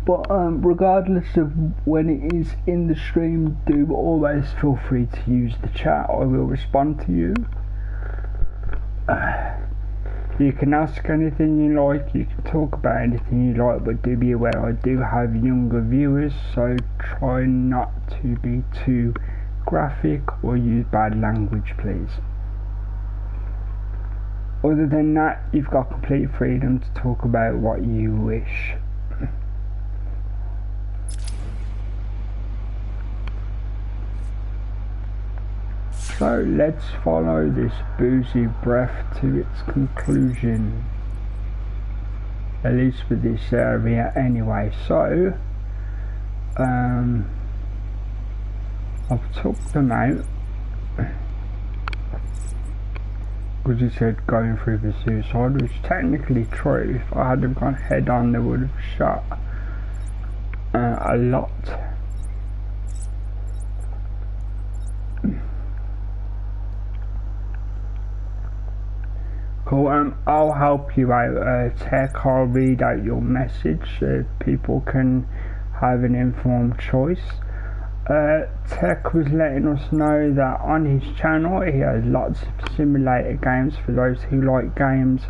But regardless of when it is in the stream, do always feel free to use the chat. I will respond to you. You can ask anything you like, you can talk about anything you like, but do be aware I do have younger viewers, so try not to be too graphic or use bad language, please. Other than that, you've got complete freedom to talk about what you wish. So let's follow this boozy breath to its conclusion. At least for this area anyway. So I've took them out because he said going through the suicide, which technically true. If I hadn't gone head on, they would have shot a lot. Cool. I'll help you out, Tech. I'll read out your message so people can have an informed choice. Tech was letting us know that on his channel he has lots of simulator games for those who like games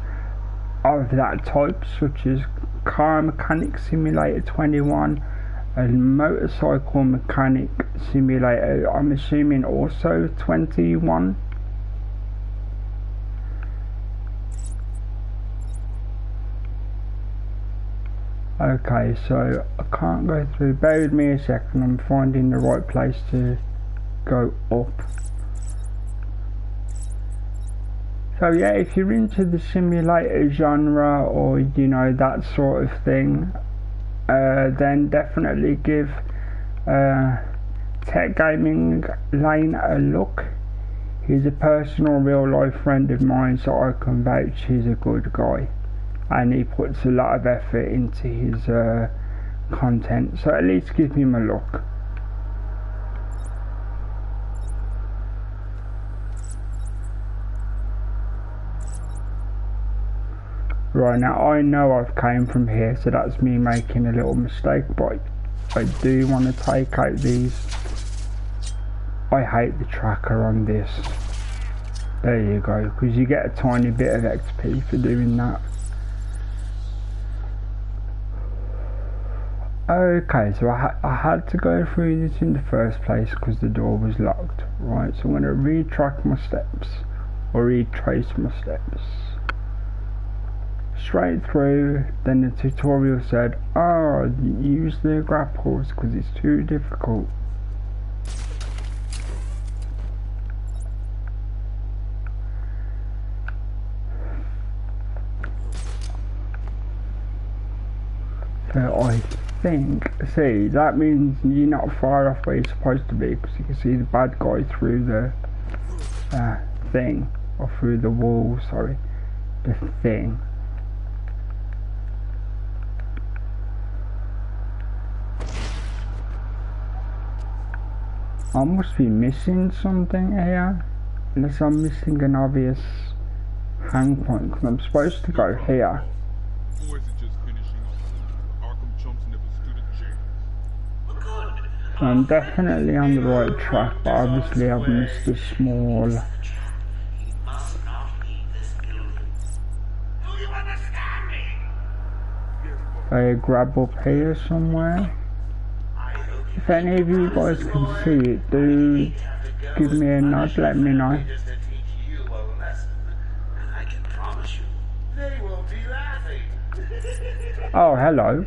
of that type, such as Car Mechanic Simulator 21 and Motorcycle Mechanic Simulator, I'm assuming also 21. Okay, so I can't go through. Bear with me a second, I'm finding the right place to go up. So yeah, if you're into the simulator genre, or you know, that sort of thing, then definitely give Tech Gaming Lane a look. He's a personal real life friend of mine, so I can vouch he's a good guy. And he puts a lot of effort into his content, so at least give him a look. Right, now I know I've came from here, so that's me making a little mistake, but I do want to take out these. I hate the tracker on this. There you go, because you get a tiny bit of XP for doing that. Okay, so I had to go through this in the first place because the door was locked. Right, so I'm going to retrack my steps, or retrace my steps. Straight through, then the tutorial said, oh, use the grapples because it's too difficult. So I think, see, that means you're not far off where you're supposed to be, because you can see the bad guy through the thing, or through the wall, sorry, the thing. I must be missing something here, unless I'm missing an obvious hang point, because I'm supposed to go here. Or is it just finishing off? Arkham chumps never stood a chance. So I'm definitely on the right track, but obviously I've missed a small... a grab up here somewhere. If any of you guys can see it, do give me a nod, let me know. Oh, hello.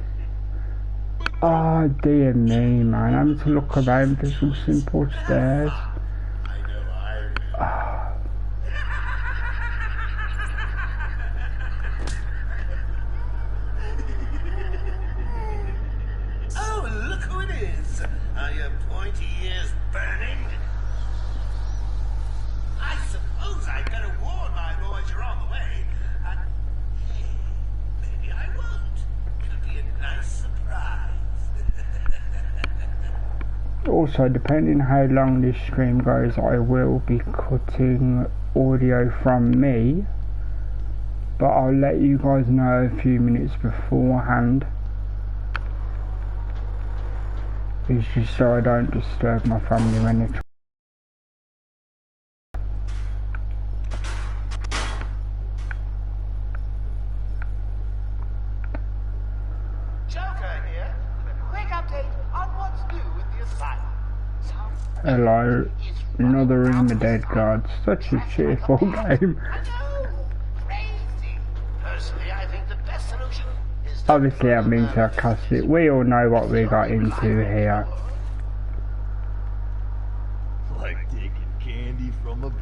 Oh dear me, man, I'm to look around for some simple stairs. Oh, look who it is. Are your pointy ears burning? I suppose I'd better warn my boys you're on the way. Hey, maybe I won't. Could be a nice surprise. Also, depending how long this stream goes, I will be cutting audio from me, but I'll let you guys know a few minutes beforehand. It's just so I don't disturb my family when they're Hello, another room of dead guards. Such a cheerful game. Obviously I'm being sarcastic, we all know what we got into here. Like taking candy from a...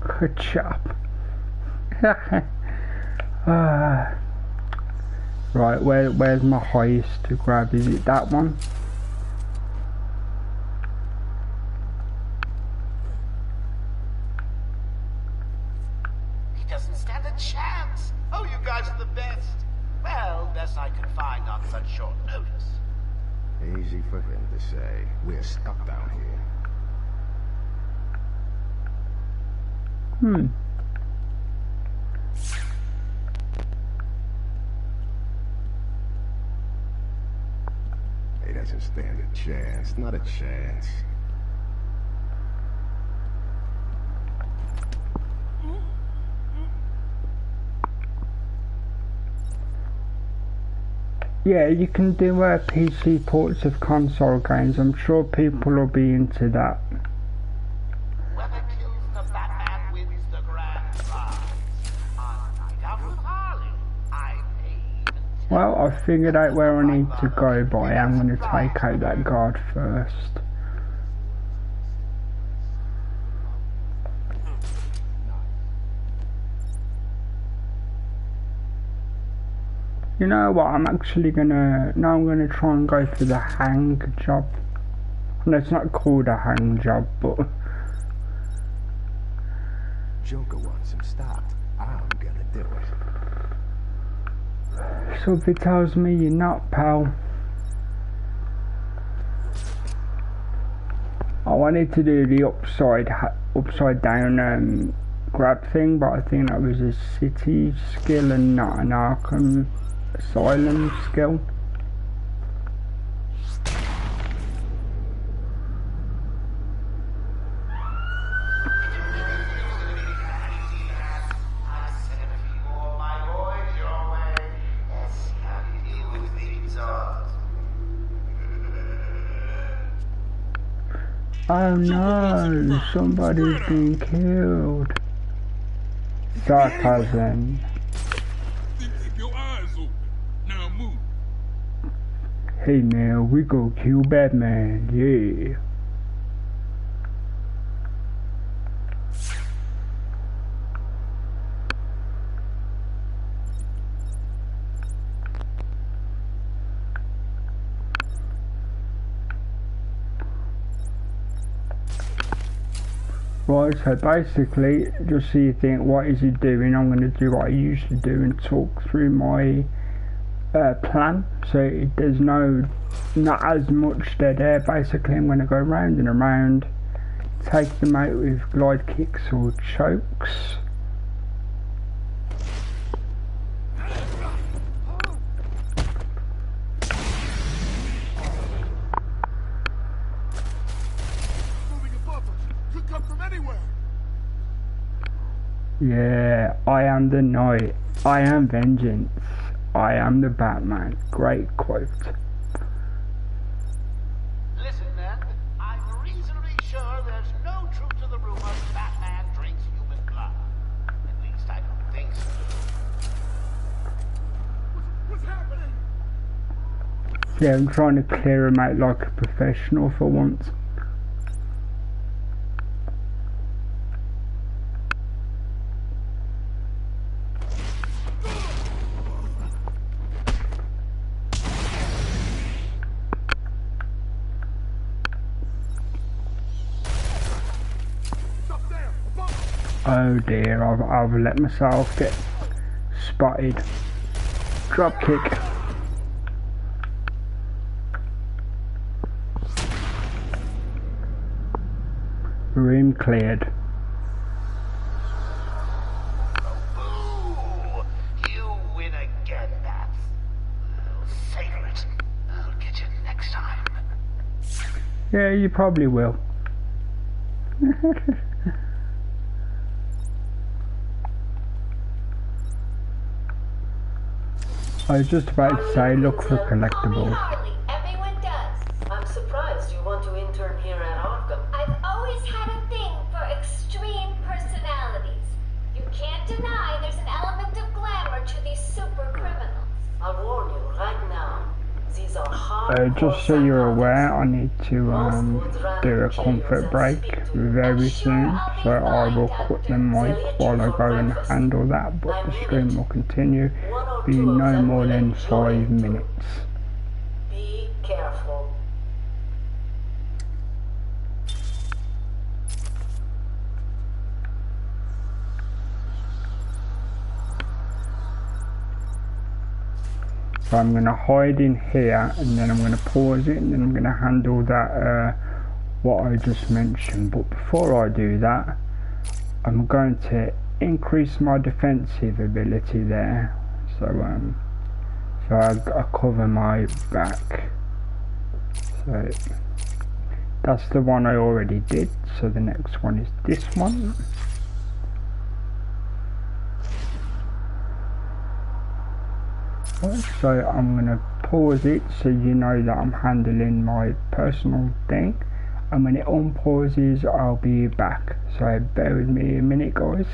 Good job. Right, where's my highest to grab? Is it that one? He doesn't stand a chance. Oh, you guys are the best. Well, best I could find on such short notice. Easy for him to say. We're stuck down here. He doesn't stand a chance. Not a chance. Yeah, you can do PC ports of console games. I'm sure people will be into that. Whoever kills the Batman wins the grand prize. On night out with Harley, I paid. Well, I figured out where I need to go, but I am going to take out that guard first. You know what, I'm actually gonna try and go for the hang job. No, it's not called a hang job, but... Joker wants him stopped. I'm gonna do it. Something tells me you're not, pal. I wanted to do the upside down grab thing, but I think that was a city skill and not an Arkham Asylum skill. Oh no, somebody's been killed. Sarcasm. Hey man, we go kill Batman, yeah. Right, so basically, just so you think, what is he doing? I'm going to do what I usually do and talk through my plan. So there's not as much dead air. Basically, I'm going to go round and around, take them out with glide kicks or chokes. Yeah, I am the knight. I am vengeance. I am the Batman. Great quote. Listen, then. I'm reasonably sure there's no truth to the rumor Batman drinks human blood. At least I don't think so. What's happening? Yeah, I'm trying to clear him out like a professional for once. Oh dear, I've let myself get spotted. Drop kick. Room cleared. Ooh, you win again, Bats. Savor it. I'll get you next time. Yeah, you probably will. I was just about to say, look for collectibles. Everyone does. I'm surprised you want to intern here at Arkham. I've always had a thing for extreme personalities. You can't deny there's an element of glamour to these super criminals. I'll warn you right now. These are hard. Just so you're aware, I need to do a comfort break very soon, so I will quit the mic while I go and handle that, but the stream will continue, be no more than 5 minutes. Be careful. So I'm going to hide in here, and then I'm going to pause it, and then I'm going to handle that, what I just mentioned. But before I do that, I'm going to increase my defensive ability there. So I cover my back. So that's the one I already did. So the next one is this one. So I'm going to pause it so you know that I'm handling my personal thing, and when it unpauses I'll be back, so bear with me a minute guys.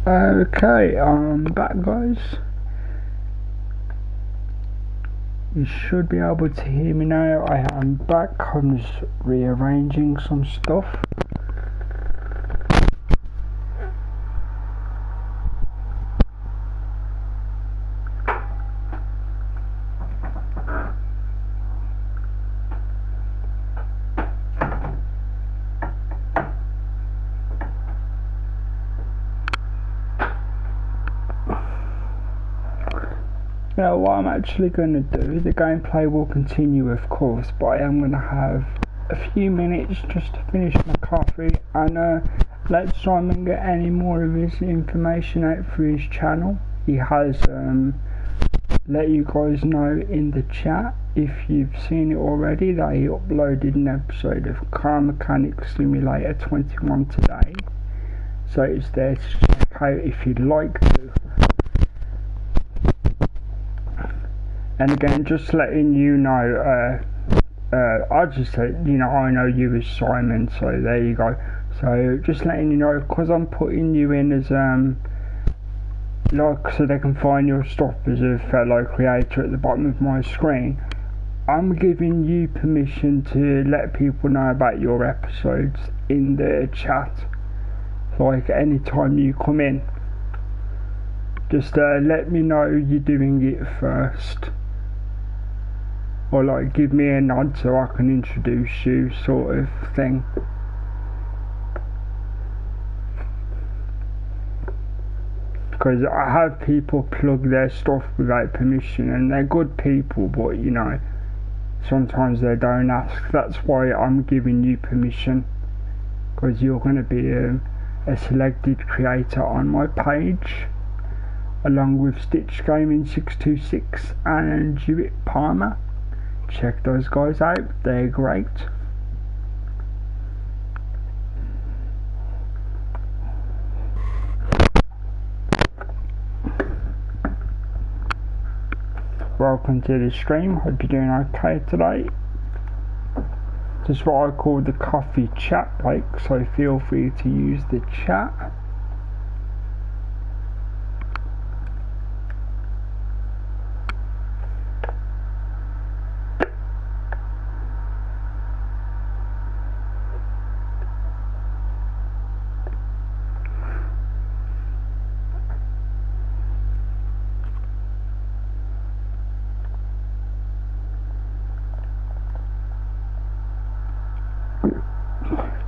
Okay, I'm back, guys. You should be able to hear me now. I am back. I'm just rearranging some stuff. Now what I'm actually going to do, the gameplay will continue of course, but I am going to have a few minutes just to finish my coffee and let Simon get any more of his information out for his channel. He has let you guys know in the chat, if you've seen it already, that he uploaded an episode of Car Mechanic Simulator 21 today, so it's there to check out if you'd like to. And again, just letting you know, I just said, you know, I know you as Simon, so there you go. So just letting you know, because I'm putting you in as like, so they can find your stuff as a fellow creator at the bottom of my screen, I'm giving you permission to let people know about your episodes in the chat. Like anytime you come in, just let me know you're doing it first. Or like give me a nod so I can introduce you, sort of thing. Because I have people plug their stuff without permission and they're good people, but you know, sometimes they don't ask. That's why I'm giving you permission, because you're going to be a selected creator on my page, along with Stitch Gaming 626 and Jewett Palmer. Check those guys out, they're great. Welcome to the stream, hope you're doing okay today. This is what I call the coffee chat break, so feel free to use the chat.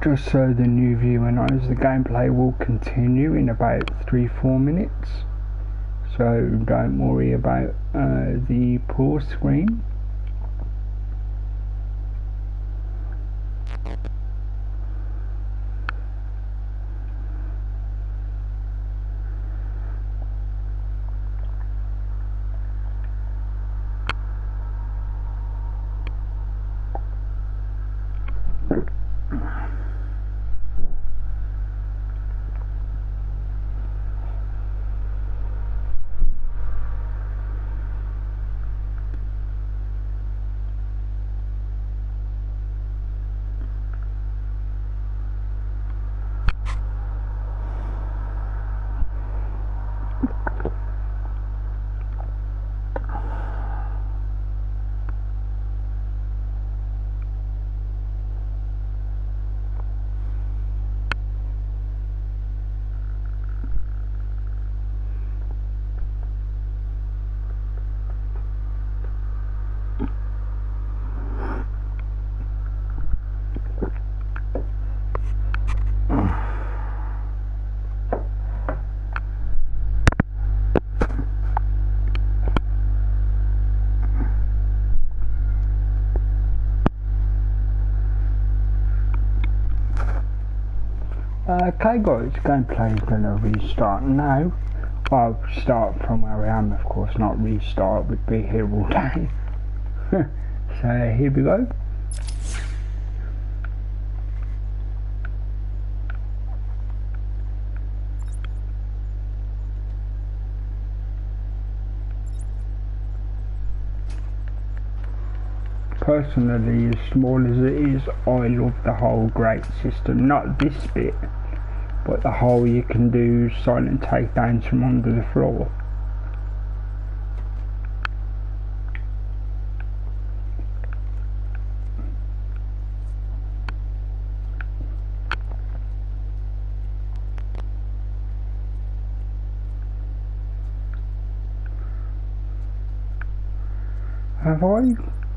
Just so the new viewer knows, the gameplay will continue in about 3-4 minutes, so don't worry about the pause screen. Okay guys, gameplay is going to restart now. I'll start from where I am, of course, not restart, would be here all day. So here we go. Personally, as small as it is, I love the whole great system. Not this bit, but the whole you can do silent takedowns from under the floor. Have I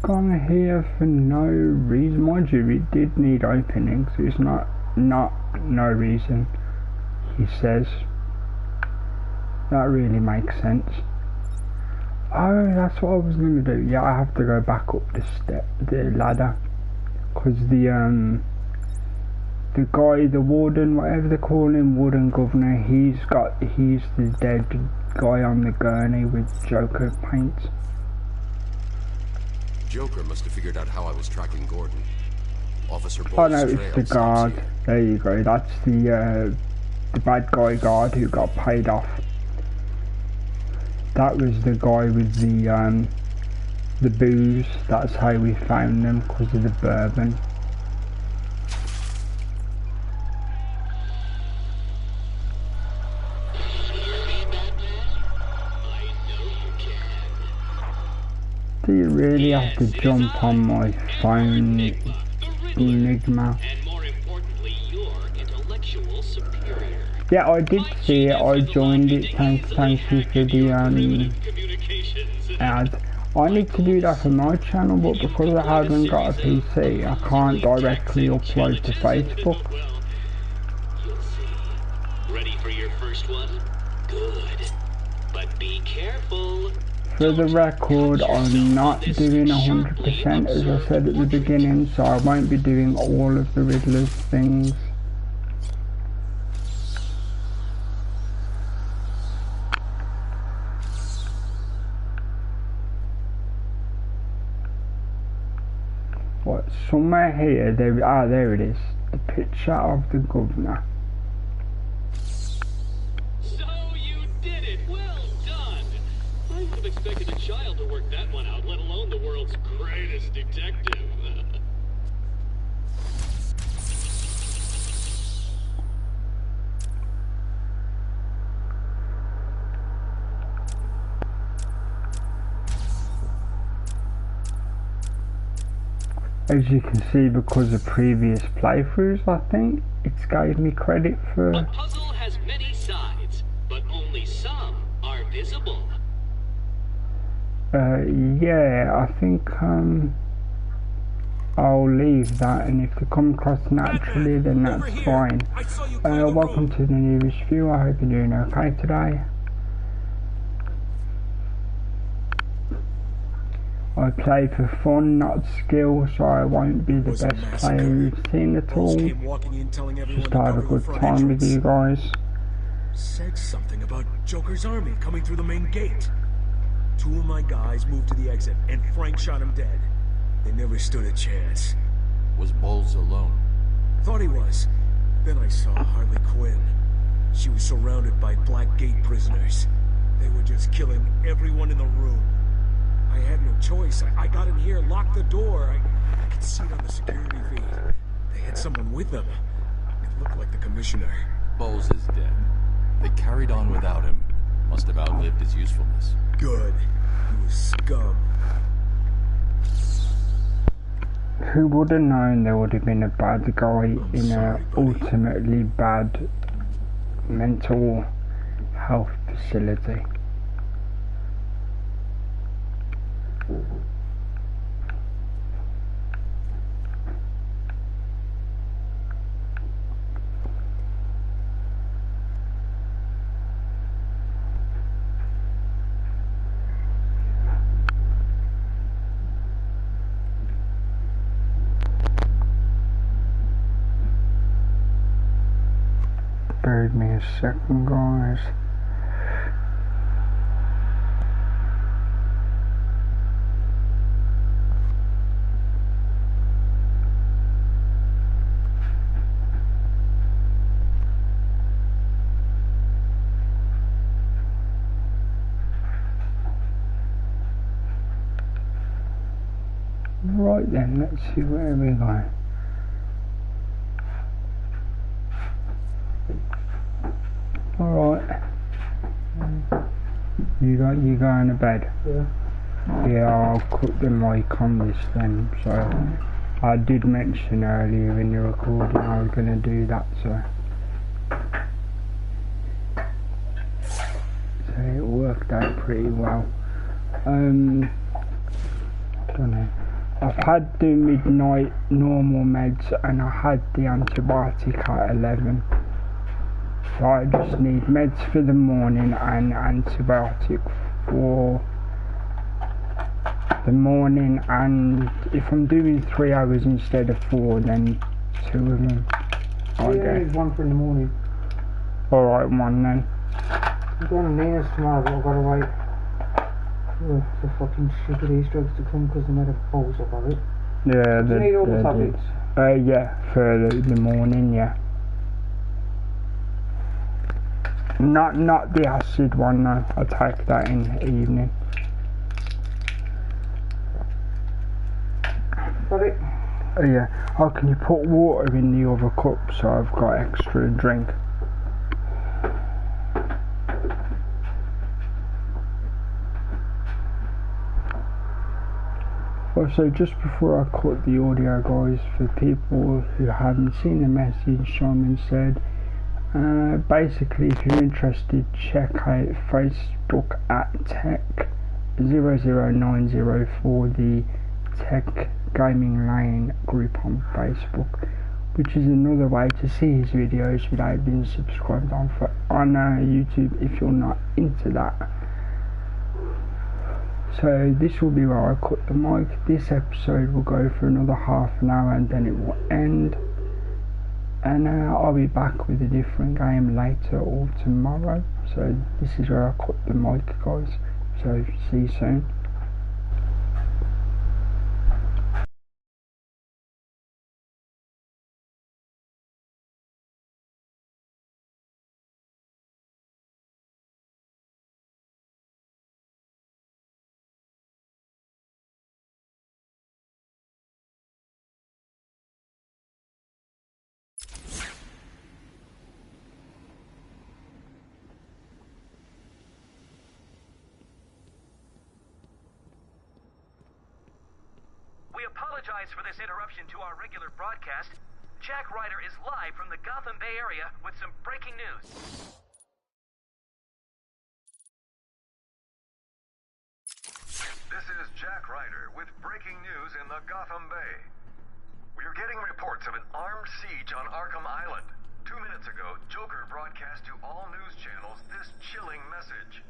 gone here for no reason? Mind you, it did need opening, so it's not no reason, he says. That really makes sense. Oh, that's what I was going to do. Yeah, I have to go back up the ladder, because the guy, the warden, whatever they call him, warden governor, he's the dead guy on the gurney with Joker paint. Joker must have figured out how I was tracking Gordon. Officer Bowles' Oh no, it's the guard. There you go. That's the bad guy guard who got paid off. That was the guy with the booze. That's how we found them, because of the bourbon. Do you really have to jump on my phone, Enigma? Yeah, I did see it. I joined it. Thank you for the ad. I need to do that for my channel, but because I haven't got a PC, I can't directly upload to Facebook. Ready for your first one? Good. But be careful. For the record, I'm not doing 100% as I said at the beginning, so I won't be doing all of the Riddler's things. What, somewhere here, there it is, the picture of the governor. I would have expected a child to work that one out, let alone the world's greatest detective. As you can see, because of previous playthroughs, I think it's gave me credit for... A puzzle has many sides, but only some are visible. Yeah, I think I'll leave that, and if they come across naturally, then that's fine. Welcome to the newest view. I hope you're doing okay today. I play for fun, not skill, so I won't be the best player you've seen at all. Just to have a good time with you guys. Said something about Joker's army coming through the main gate. Two of my guys moved to the exit, and Frank shot him dead. They never stood a chance. Was Bowles alone? Thought he was. Then I saw Harley Quinn. She was surrounded by Black Gate prisoners. They were just killing everyone in the room. I had no choice. I got in here, locked the door. I could see it on the security feed. They had someone with them. It looked like the commissioner. Bowles is dead. They carried on without him. Must have outlived his usefulness. Good. He was scum. Who would have known there would have been a bad guy in an ultimately bad mental health facility? Bear with me a second, guys. Right then, let's see where we're going. You going to bed? Yeah. Yeah, I'll cut the mic on this then. So I did mention earlier in the recording I was going to do that. So it worked out pretty well. I don't know. I've had the midnight normal meds and I had the antibiotic at 11. So I just need meds for the morning and antibiotic for the morning, and if I'm doing 3 hours instead of 4 then 2 of them. Yeah, need one for in the morning. Alright, one then. I'm going to Nina's tomorrow, but I've got to wait for the fucking stupid Easter eggs to come because they made a balls up of it. Yeah, do you need all the tablets? Yeah, for the morning, yeah. Not the acid one, no. I take that in the evening. Got it? Yeah. Oh, can you put water in the other cup so I've got extra drink? Also, just before I cut the audio, guys, for people who haven't seen the message, Simon said, basically, if you're interested, check out Facebook at Tech0090 for the Tech Gaming Lane group on Facebook, which is another way to see his videos without being subscribed on YouTube if you're not into that. So this will be where I cut the mic. This episode will go for another half an hour and then it will end. And I'll be back with a different game later or tomorrow. So this is where I cut the mic, guys. So see you soon. We apologize for this interruption to our regular broadcast. Jack Ryder is live from the Gotham Bay area with some breaking news. This is Jack Ryder with breaking news in the Gotham Bay. We are getting reports of an armed siege on Arkham Island. 2 minutes ago, Joker broadcast to all news channels this chilling message.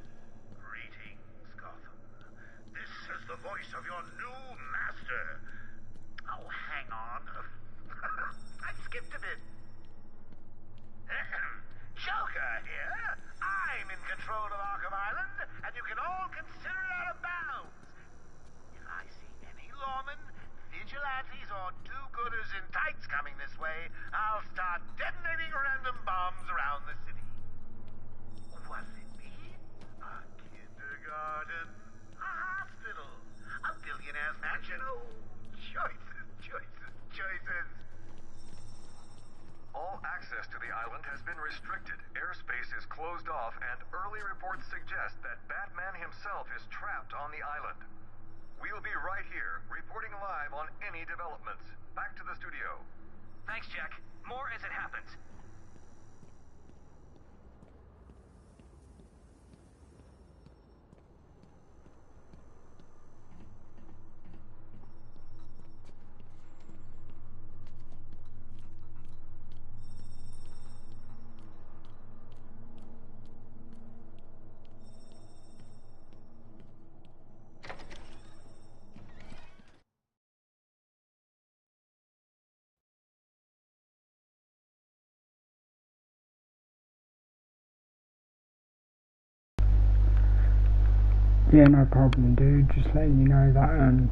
Greetings, Gotham. This is the voice of your new master. Oh, hang on. I skipped a bit. Joker here. I'm in control of Arkham Island, and you can all consider it out of bounds. If I see any lawmen, vigilantes, or do-gooders in tights coming this way, I'll start detonating random bombs around the city. Was it me? A kindergarten? A hospital? A billionaire's mansion? Oh, choices, choices, choices. All access to the island has been restricted. Airspace is closed off, and early reports suggest that Batman himself is trapped on the island. We'll be right here, reporting live on any developments. Back to the studio. Thanks, Jack. More as it happens. Yeah, no problem, dude. Just letting you know that I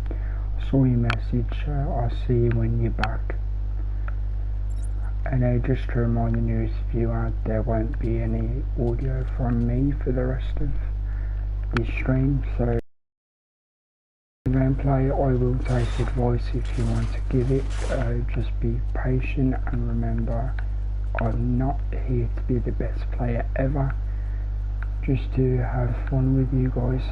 saw your message. I'll see you when you're back. And just to remind the news viewer, there won't be any audio from me for the rest of this stream. So gameplay, I will take advice if you want to give it. Just be patient and remember, I'm not here to be the best player ever. just to have fun with you guys.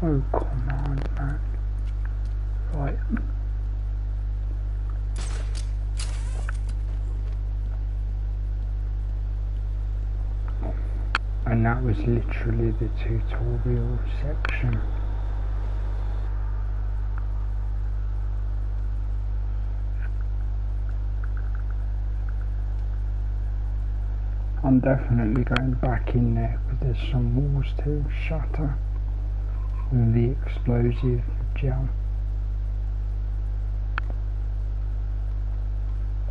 Oh, come on, man. Right. And that was literally the tutorial section. I'm definitely going back in there because there's some walls to shatter with the explosive gel.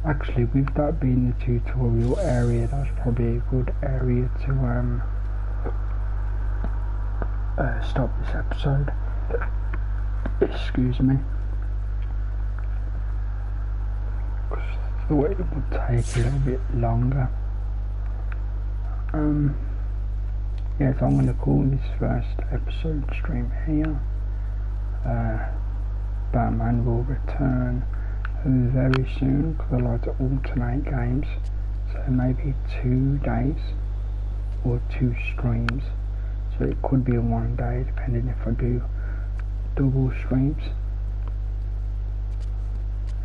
Actually, with that being the tutorial area, that's probably a good area to stop this episode. Excuse me. Because I thought it would take a little bit longer. Yes, I'm going to call this first episode stream here. Batman will return very soon because I like to alternate games, so maybe 2 days or 2 streams, so it could be one day depending if I do double streams.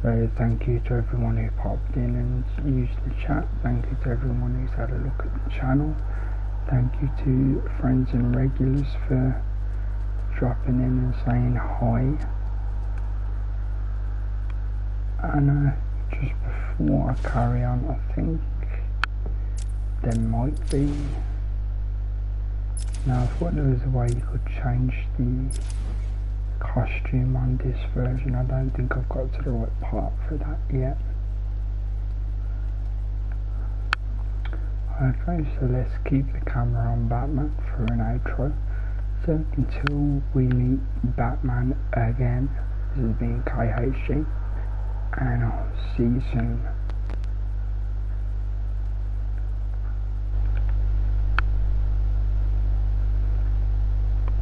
So thank you to everyone who popped in and used the chat. Thank you to everyone who's had a look at the channel. Thank you to friends and regulars for dropping in and saying hi. And just before I carry on, I think there might be... Now I thought there was a way you could change the costume on this version. I don't think I've got to the right part for that yet. Okay, so let's keep the camera on Batman for an outro. So until we meet Batman again, this has been KHG, and I'll see you soon.